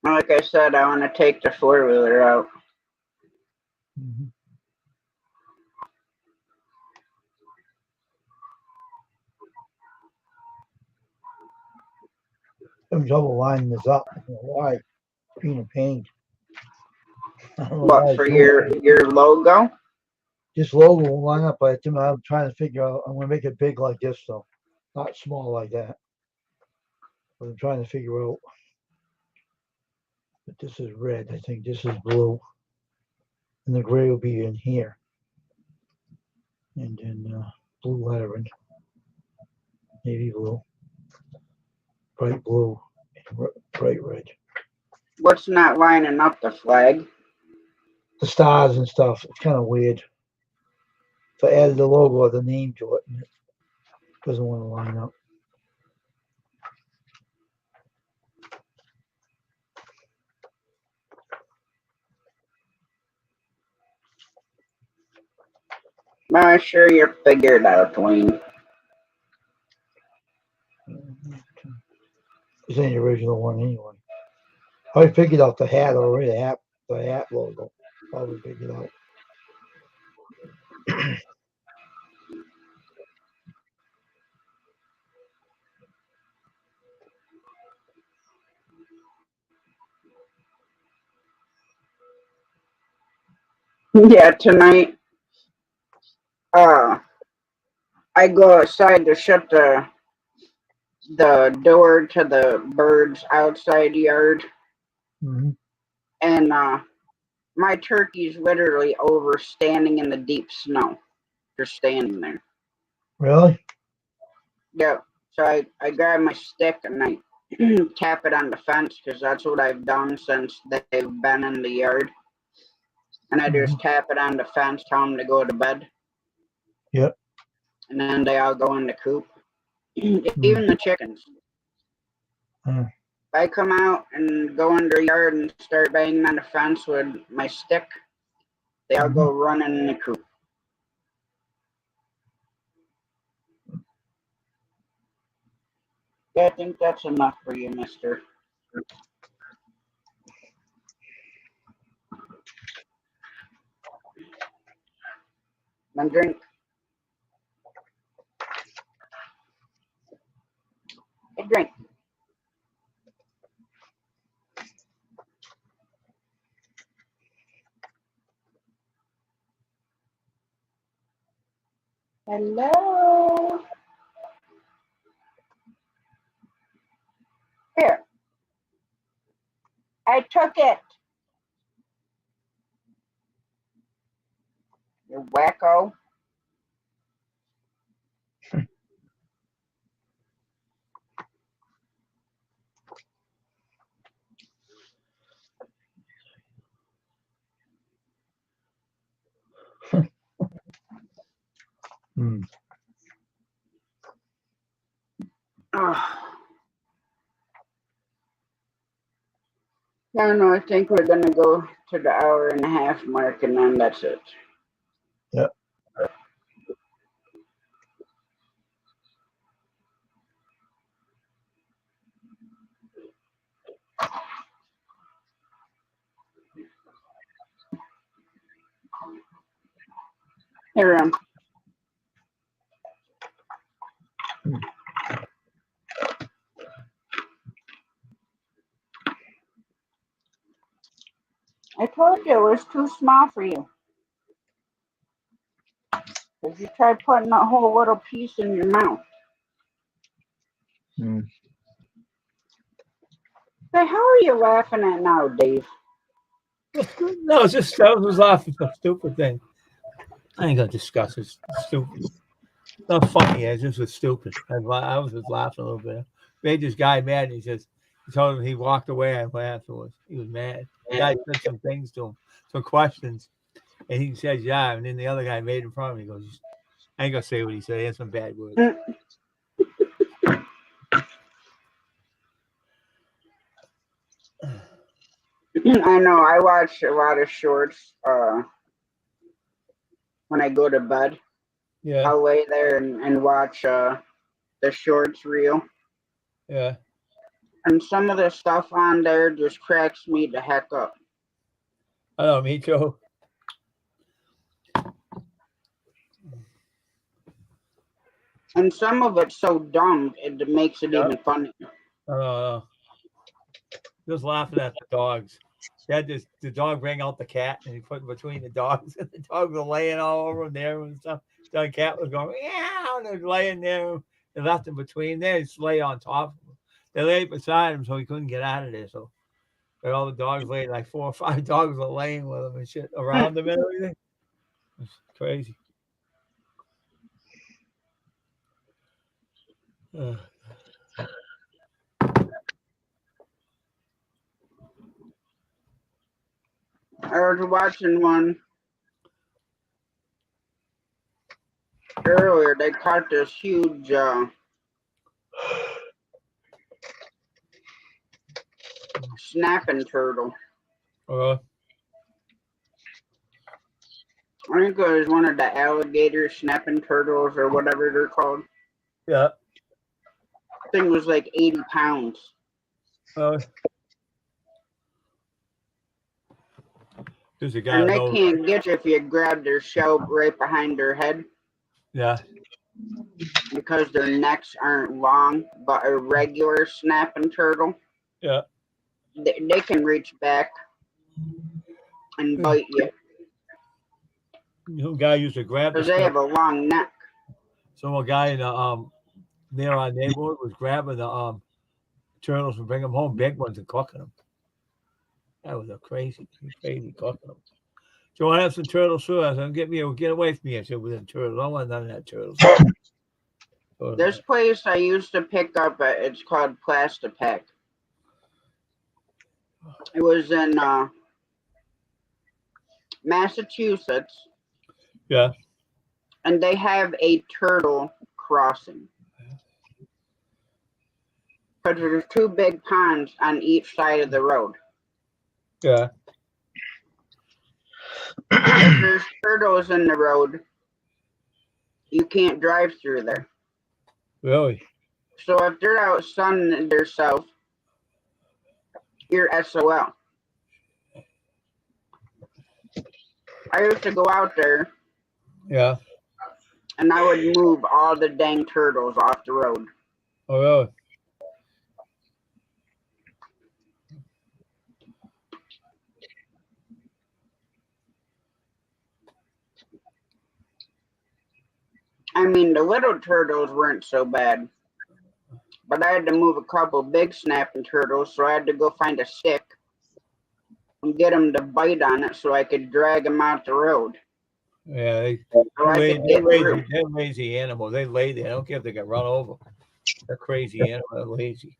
Like I said, I want to take the four-wheeler out. Mm-hmm. Having trouble lining this up. I don't know why. Being a pain. I don't know What, why it's for doing your logo? this logo will line up, but I'm trying to figure out. I'm going to make it big like this though, not small like that. But I'm trying to figure out. But this is red. I think this is blue, and the gray will be in here, and then blue lettering, navy blue, bright blue, and bright red. What's not lining up the flag? The stars and stuff. It's kind of weird. If I added the logo or the name to it, and it doesn't want to line up. I'm sure you're figured out, Wayne. This ain't the original one anyway. I figured out the hat already. The hat logo. Probably figured out. Yeah, tonight. Uh, I go outside to shut the door to the birds' outside yard, Mm-hmm. and my turkey's literally over standing in the deep snow. Just standing there. Really? Yeah. So I grab my stick and I tap it on the fence because that's what I've done since they've been in the yard. And I just tap it on the fence, tell them to go to bed. Yep. And then they all go in the coop. Mm. Even the chickens. Mm. If I come out and go in their yard and start banging on the fence with my stick, they all go running in the coop. Yeah, I think that's enough for you, mister. Then drink. Hey, drink. Hello. Here. I took it. You wacko. Mm. Oh. No, I think we're gonna go to the hour and a half mark and then that's it. Yep. Here, I told you it was too small for you. If you tried putting a whole little piece in your mouth. Mm. The hell are you laughing at now, Dave? No, it's just I was laughing at a stupid thing. I ain't gonna discuss it. It's stupid. Not funny. It just was stupid. I was just laughing a little bit. Made this guy mad. He told him he walked away. I went afterwards. He was mad. The guy said some things to him, some questions, and he said, "Yeah." And then the other guy made him fun of him. He goes, "I ain't gonna say what he said. He had some bad words." I know. I watch a lot of shorts when I go to bed. Yeah, I'll lay there and watch the shorts reel. yeah. And some of the stuff on there just cracks me the heck up. I know. Me too. And some of it's so dumb it makes it even funny. I know. Just laughing at the dogs. The dog bring out the cat and he put it between the dogs and the dogs were laying all over him there and stuff. The cat was going, yeah, and they're laying there. They left him between there. Just lay on top of him. They laid beside him so he couldn't get out of there. So all the dogs laid, like 4 or 5 dogs were laying with him and shit around him and everything. It's crazy. I was watching one earlier. They caught this huge snapping turtle. Uh, I think it was one of the alligator snapping turtles or whatever they're called. yeah. Thing was like 80 pounds. There's a guy And I they know. can't get you if you grab their shell right behind their head Yeah. because their necks aren't long, but a regular snapping turtle, Yeah. they can reach back and bite you You know, guy used to grab the because they snake. have a long neck. So a guy in the near our neighborhood was grabbing the turtles and bringing them home, big ones, and cooking them. That was a crazy cooking them. So I have some turtles too. I said, get away from me. I said, with them turtles. I don't want none of that turtles. This place I used to pick up at, it's called Plastipack. It was in Massachusetts, Yeah. and they have a turtle crossing. Because there's two big ponds on each side of the road. Yeah. If there's turtles in the road, you can't drive through there. Really? So if they're out sunning themselves, you're SOL. I used to go out there. Yeah. And I would move all the dang turtles off the road. Oh, really? I mean, the little turtles weren't so bad. But I had to move a couple big snapping turtles, so I had to go find a stick and get them to bite on it so I could drag them out the road. Yeah, So they're lazy animals. They lay there. I don't care if they get run over. They're crazy animals. They're lazy.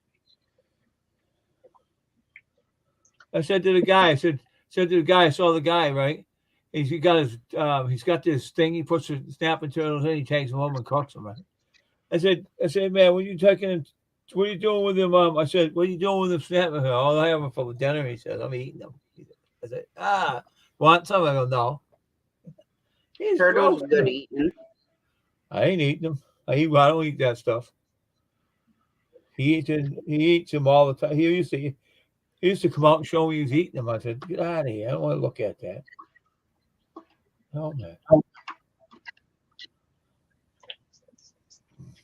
I said to the guy, I saw the guy, right? He's got this thing. He puts the snapping turtles in. He takes them home and cooks them. Right? I said, man, what are you doing with them? I said, what are you doing with them snapping? Oh, I have them for dinner. He said, I'm eating them. I said, want some? I go, no. Turtles good eating. I ain't eating them. I don't eat that stuff. He eats them all the time. He used to come out and show me he was eating them. I said, get out of here. I don't want to look at that. No, man.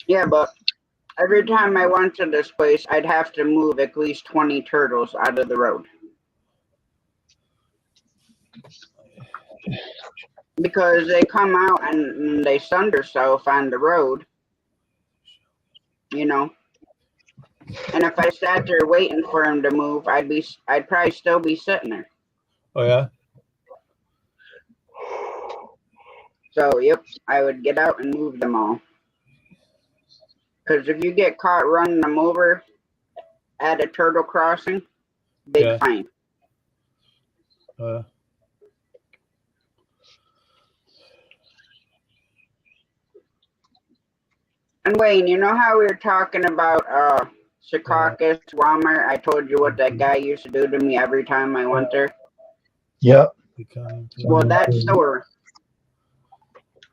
Yeah, but every time I went to this place, I'd have to move at least 20 turtles out of the road. Because they come out and they sun themselves on the road, you know. And if I sat there waiting for him to move, I'd probably still be sitting there. Oh yeah. So yep, I would get out and move them all. Because if you get caught running them over at a turtle crossing, big fine. And Wayne, you know how we were talking about Secaucus, Walmart? I told you what that guy used to do to me every time I went there. Yep. Well, that store,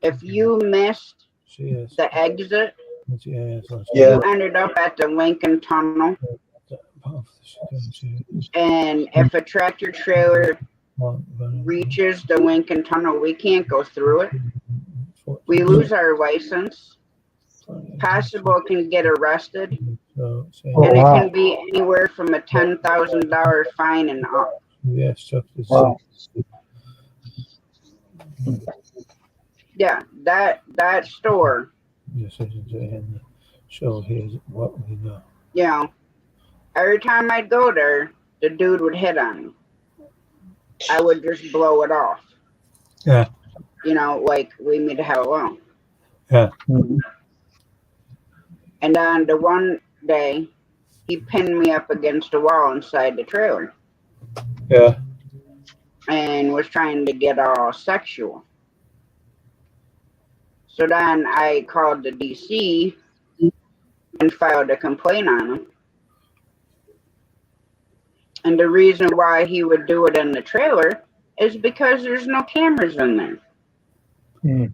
if you missed the exit, you ended up at the Lincoln Tunnel. And if a tractor trailer reaches the Lincoln Tunnel, we can't go through it. We lose our license. Possible can get arrested. And it can be anywhere from a $10,000 fine and up. Wow. Yeah, that store. So here's what we know. You know, every time I'd go there, the dude would hit on me. I would just blow it off. Yeah. You know, like, leave me the hell alone. Yeah. Mhm. And on the one day, he pinned me up against a wall inside the trailer. Yeah. And was trying to get all sexual. So then I called the DC and filed a complaint on him. And the reason why he would do it in the trailer is because there's no cameras in there. Mm.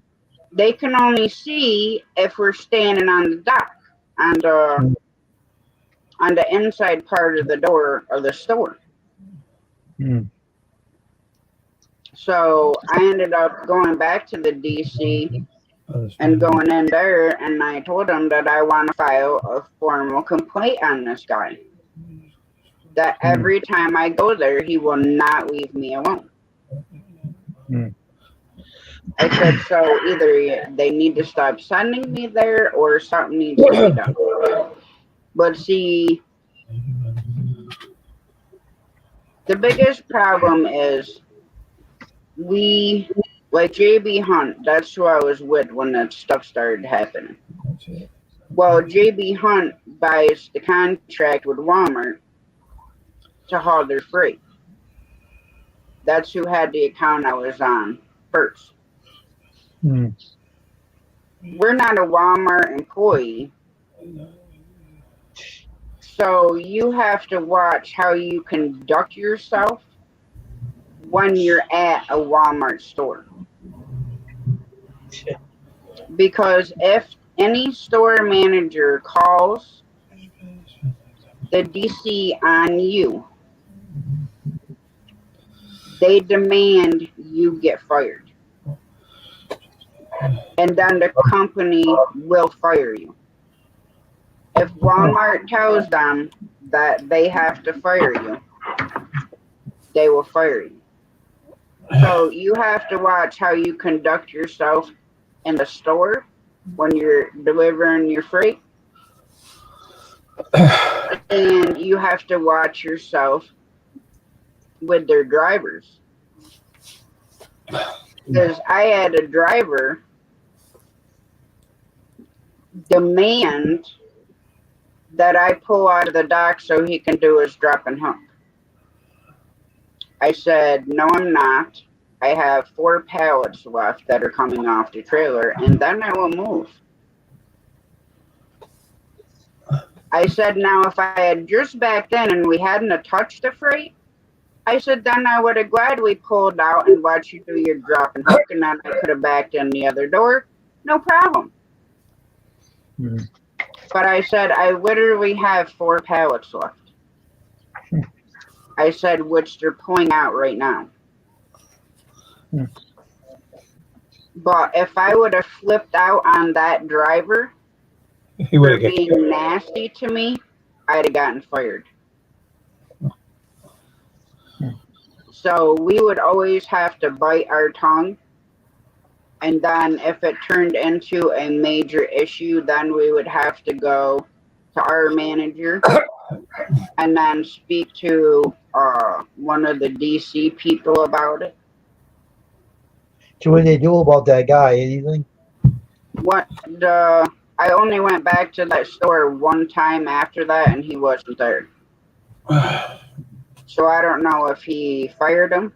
They can only see if we're standing on the dock, on the inside part of the door of the store. Mm. So I ended up going back to the DC and going in there, and I told him that I want to file a formal complaint on this guy. That every time I go there, he will not leave me alone. Mm. I said, so either they need to stop sending me there or something needs to be done. But see, the biggest problem is we, like JB Hunt, that's who I was with when that stuff started happening. Well, JB Hunt buys the contract with Walmart to haul their freight. That's who had the account I was on first. Hmm. We're not a Walmart employee, so you have to watch how you conduct yourself when you're at a Walmart store. Because if any store manager calls the DC on you, they demand you get fired. And then the company will fire you. If Walmart tells them that they have to fire you, they will fire you. So you have to watch how you conduct yourself in the store when you're delivering your freight. And you have to watch yourself with their drivers. Because I had a driver demand that I pull out of the dock so he can do his drop and hook. I said, no, I'm not. I have 4 pallets left that are coming off the trailer, and then I will move. I said, now, if I had just backed in and we hadn't touched the freight, I said, then I would have gladly pulled out and let you do your drop and hook, and then I could have backed in the other door. No problem. Hmm. But I said, I literally have 4 pallets left. I said, which they're pulling out right now. Hmm. But if I would have flipped out on that driver He for would have got being nasty to me, I'd have gotten fired. Hmm. So we would always have to bite our tongue. And then if it turned into a major issue, then we would have to go to our manager and then speak to one of the DC people about it. So what did they do about that guy? Anything? I only went back to that store one time after that, and he wasn't there. So I don't know if he fired him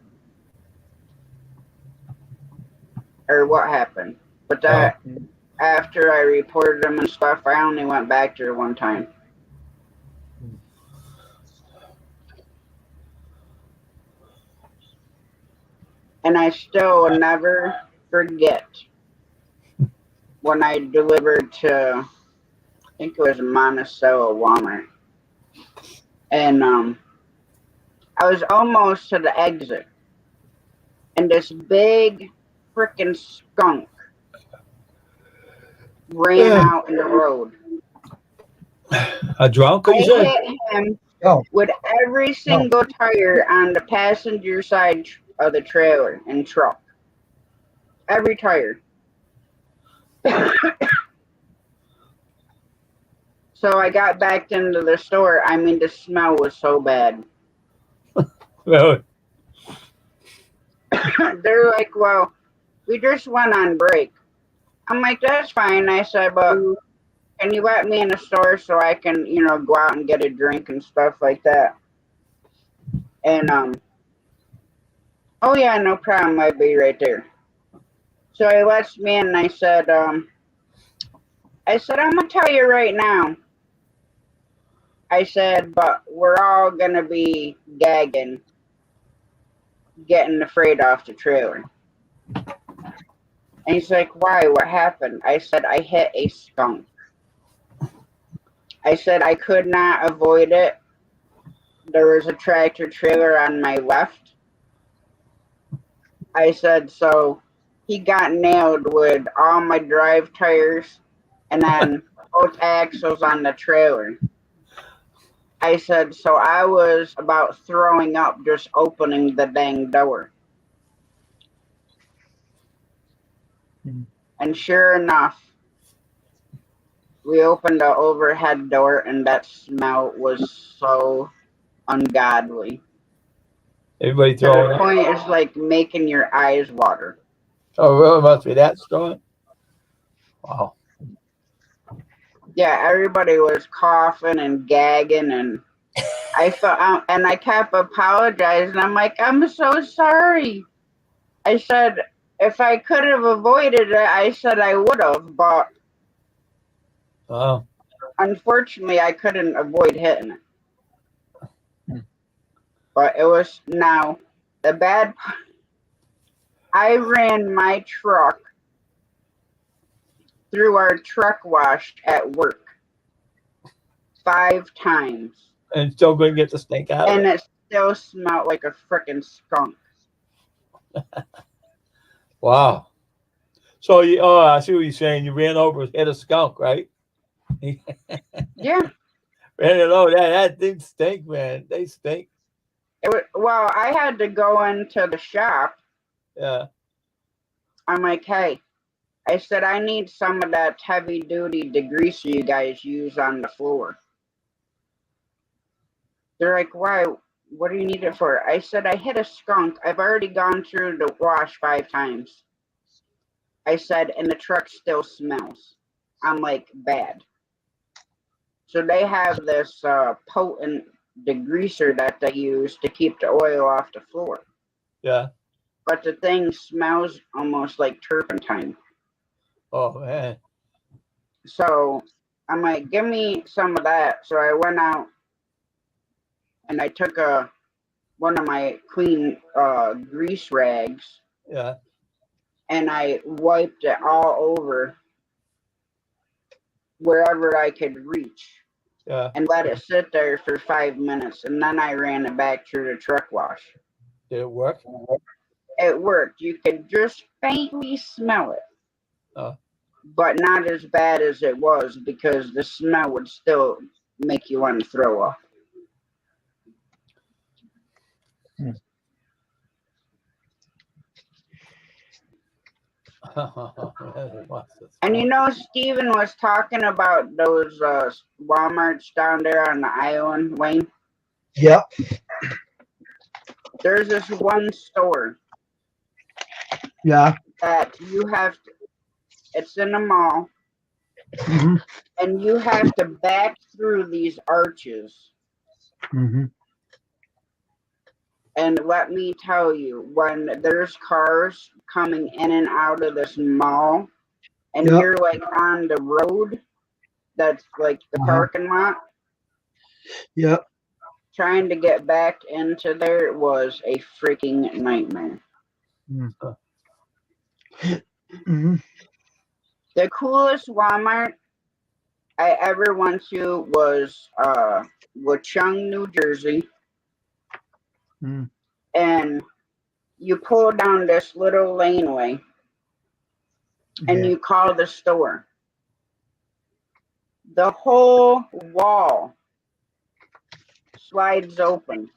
or what happened. But that after I reported him and stuff, I only went back there one time. And I still will never forget when I delivered to, I think it was Monticello Walmart. And I was almost to the exit. And this big freaking skunk ran out in the road. a drunk, I you said? hit him Oh, with every single tire on the passenger side of the trailer and truck. Every tire. So I got back into the store. I mean, the smell was so bad. Well, They're like, well, we just went on break. I'm like, that's fine. I said, but can you let me in the store so I can, go out and get a drink and stuff like that? And, oh yeah, no problem. I'll be right there. So he lets me in and I said, I'm going to tell you right now. I said, but we're all going to be gagging, getting the freight off the trailer. And he's like, why? What happened? I said, I hit a skunk. I said, I could not avoid it. There was a tractor trailer on my left. I said, so he got nailed with all my drive tires and then both axles on the trailer. I said, so I was about throwing up just opening the dang door. And sure enough, we opened the overhead door, and that smell was so ungodly. Everybody To throwing the up. point it's like making your eyes water. Oh, really? Must be that strong. Wow. Yeah, everybody was coughing and gagging, and I felt, and I kept apologizing. I'm like, I'm so sorry. I said, if I could have avoided it, I said I would have, but Wow. unfortunately, I couldn't avoid hitting it. But it was now the bad part. I ran my truck through our truck wash at work 5 times, And still couldn't get the stink out of and it. it still smelled like a freaking skunk. Wow. So you, oh, I see what you're saying. You ran over, hit a skunk, right? Yeah. Ran it over. That thing stink, man. They stink. Well, I had to go into the shop. Yeah. I'm like, hey, I said, I need some of that heavy duty degreaser you guys use on the floor. They're like, why? What do you need it for? I said, I hit a skunk. I've already gone through the wash 5 times. I said, and the truck still smells. I'm like, bad. So they have this potent degreaser that they use to keep the oil off the floor. Yeah. But the thing smells almost like turpentine. Oh man. So I'm like, give me some of that. So I went out and I took one of my clean grease rags Yeah. and I wiped it all over wherever I could reach Yeah. and let it sit there for 5 minutes, and then I ran it back through the truck wash. Did it work? It worked. You could just faintly smell it, but not as bad as it was because the smell would still make you want to throw up. And you know, Steven was talking about those Walmarts down there on the island, Wayne. Yep. There's this one store Yeah. that you have to, it's in a mall, Mm-hmm. and you have to back through these arches. Mm-hmm. And let me tell you, when there's cars coming in and out of this mall, and Yep. you're like on the road, that's like the parking lot, Yep. trying to get back into there was a freaking nightmare. Mm-hmm. The coolest Walmart I ever went to was Watchung, New Jersey. Mm. And you pull down this little laneway and Yeah. you call the store. The whole wall slides open.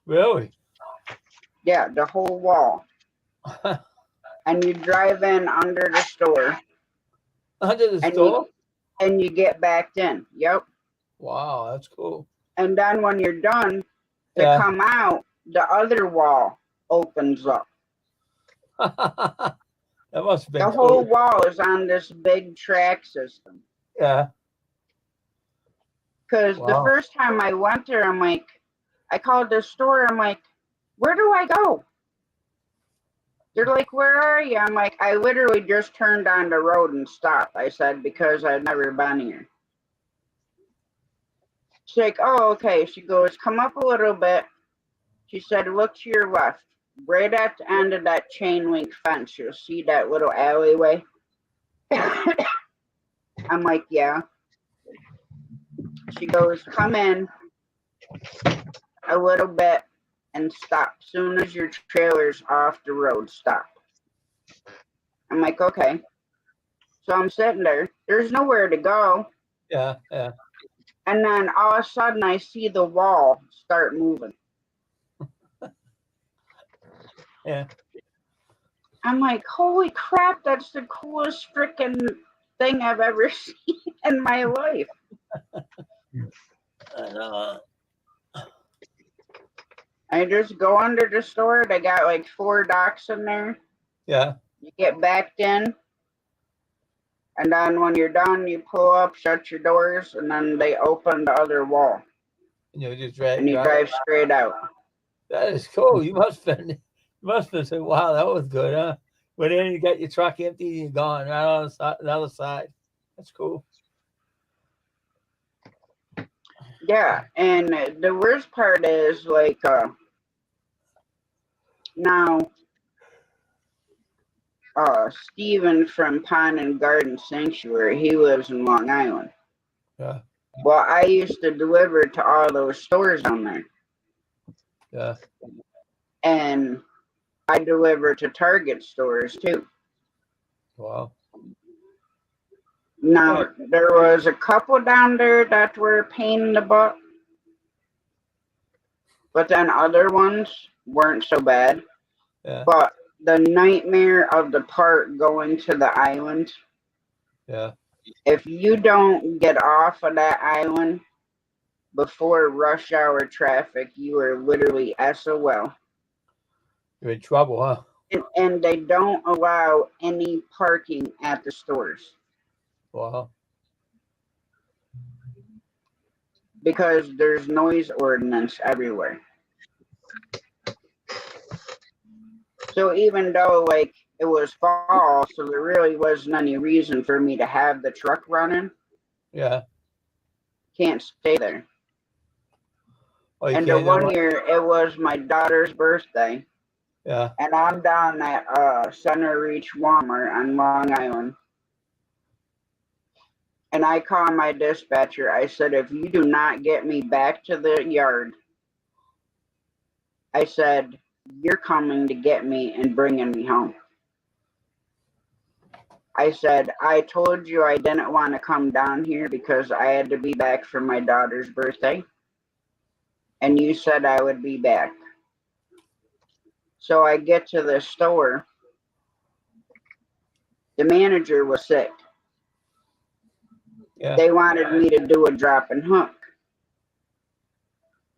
Really? Yeah, the whole wall. And you drive in under the store. Under the and store? and you get backed in. Yep. Wow, that's cool. And then when you're done to Yeah. come out, the other wall opens up. That must have been The whole cool. wall is on this big track system. Yeah. Because the Wow. first time I went there, I'm like, I called the store. I'm like, where do I go? They're like, where are you? I'm like, I literally just turned on the road and stopped. I said, because I've never been here. She's like, oh, okay. She goes, come up a little bit. She said, look to your left. Right at the end of that chain link fence, you'll see that little alleyway. I'm like, yeah. She goes, come in a little bit and stop. Soon as your trailer's off the road, stop. I'm like, okay. So I'm sitting there. There's nowhere to go. Yeah. Yeah. And then all of a sudden, I see the wall start moving. Yeah. I'm like, holy crap, that's the coolest freaking thing I've ever seen in my life. I just go under the store. They got like 4 docks in there. Yeah. You get backed in. And then when you're done, you pull up, shut your doors, and then they open the other wall. And you just And you drive straight out. That is cool. You must have said, wow, that was good, huh? But then you got your truck empty and you're gone right on the other side. That's cool. Yeah, and the worst part is like now Steven from Pond and Garden Sanctuary, he lives in Long Island. Yeah. Well, I used to deliver to all those stores down there. Yeah. And I deliver to Target stores too. Wow. Now, there was a couple down there that were a pain in the butt. But then other ones weren't so bad. Yeah. But the nightmare of the part going to the island. Yeah. If you don't get off of that island before rush hour traffic, you are literally SOL. You're in trouble, huh? And they don't allow any parking at the stores. Wow. Because there's noise ordinance everywhere. So even though like it was fall, so there really wasn't any reason for me to have the truck running. Yeah. Can't stay there. Oh, And the one year it was my daughter's birthday. Yeah. And I'm down at Center Reach Walmart on Long Island. And I call my dispatcher. I said, if you do not get me back to the yard, I said, you're coming to get me and bringing me home. I said, I told you I didn't want to come down here because I had to be back for my daughter's birthday. And you said I would be back. So I get to the store. The manager was sick. Yeah. They wanted me to do a drop and hook.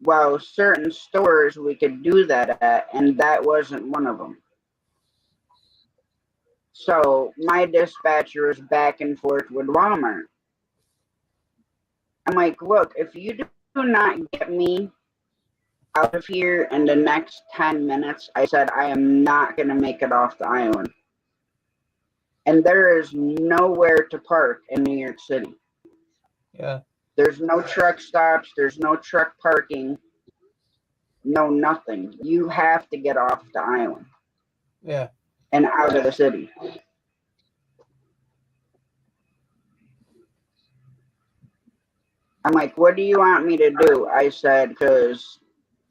Well, certain stores we could do that at, and that wasn't one of them. So my dispatcher is back and forth with Walmart. I'm like, look, if you do not get me out of here in the next 10 minutes, I said, I am not going to make it off the island. And there is nowhere to park in New York City. Yeah. There's no truck stops. There's no truck parking. No, nothing. You have to get off the island. Yeah. And out of the city. I'm like, what do you want me to do? I said, because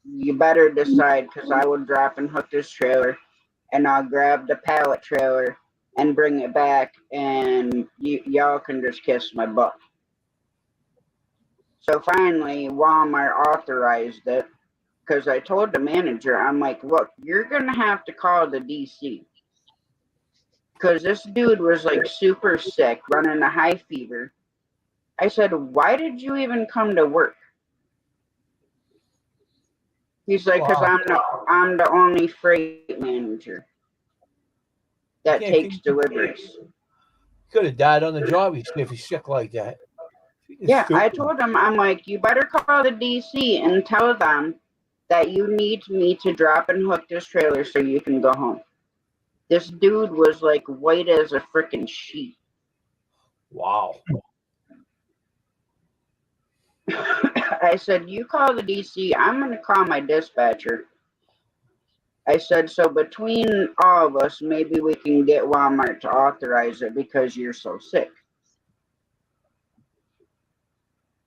you better decide, because I will drop and hook this trailer, and I'll grab the pallet trailer and bring it back, and y'all can just kiss my butt. So finally, Walmart authorized it, because I told the manager, I'm like, look, you're going to have to call the DC. Because this dude was like super sick, running a high fever. I said, why did you even come to work? He's like, because I'm the only freight manager that takes deliveries. Could have died on the job if he's sick like that. Yeah, I told him, I'm like, you better call the DC and tell them that you need me to drop and hook this trailer so you can go home. This dude was like white as a freaking sheet. Wow. I said, you call the DC, I'm going to call my dispatcher. I said, so between all of us, maybe we can get Walmart to authorize it because you're so sick.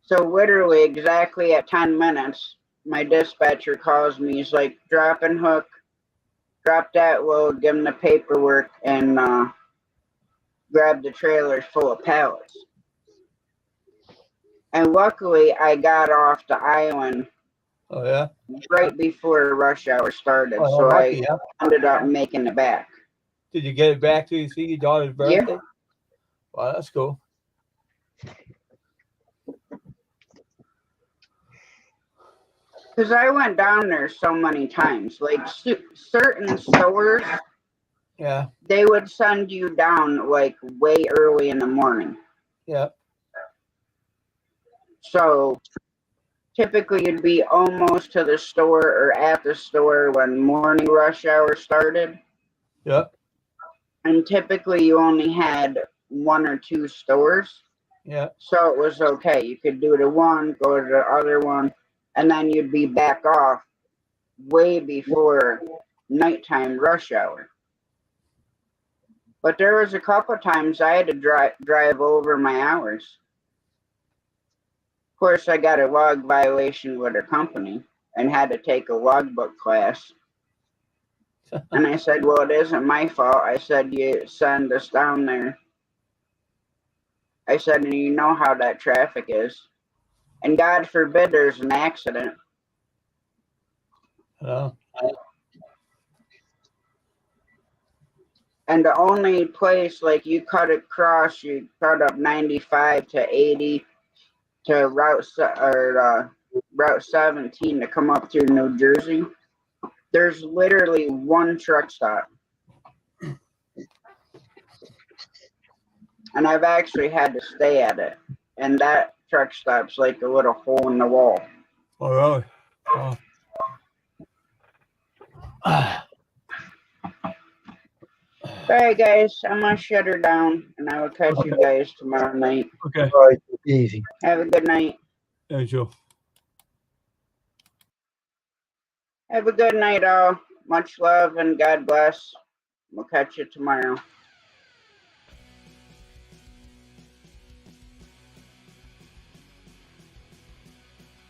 So literally exactly at 10 minutes, my dispatcher calls me. He's like, drop and hook, drop that load, give him the paperwork, and grab the trailer full of pallets. And luckily, I got off the island right before rush hour started, so I ended up making it back. Did you get it back to you see your daughter's Yeah. birthday? Wow, that's cool. Because I went down there so many times. Like certain stores, Yeah, they would send you down like way early in the morning. yeah, So typically you'd be almost to the store or at the store when morning rush hour started. yeah, And typically you only had 1 or 2 stores. yeah. So it was okay. You could do the one, go to the other one, and then you'd be back off way before nighttime rush hour. But there was a couple of times I had to drive over my hours. Of course, I got a log violation with a company and had to take a logbook class. And I said, well, it isn't my fault. I said, you send us down there. I said, and you know how that traffic is. And God forbid there's an accident. Hello. And the only place, like you cut across, you cut up 95 to 80 to Route 17 to come up through New Jersey. There's literally one truck stop. And I've actually had to stay at it. And that truck stop's like a little hole in the wall. Oh, really? Oh. All right, guys, I'm going to shut her down, and I will catch you guys tomorrow night. Okay. All right, easy. Have a good night. Thank you. Have a good night, all. Much love and God bless. We'll catch you tomorrow.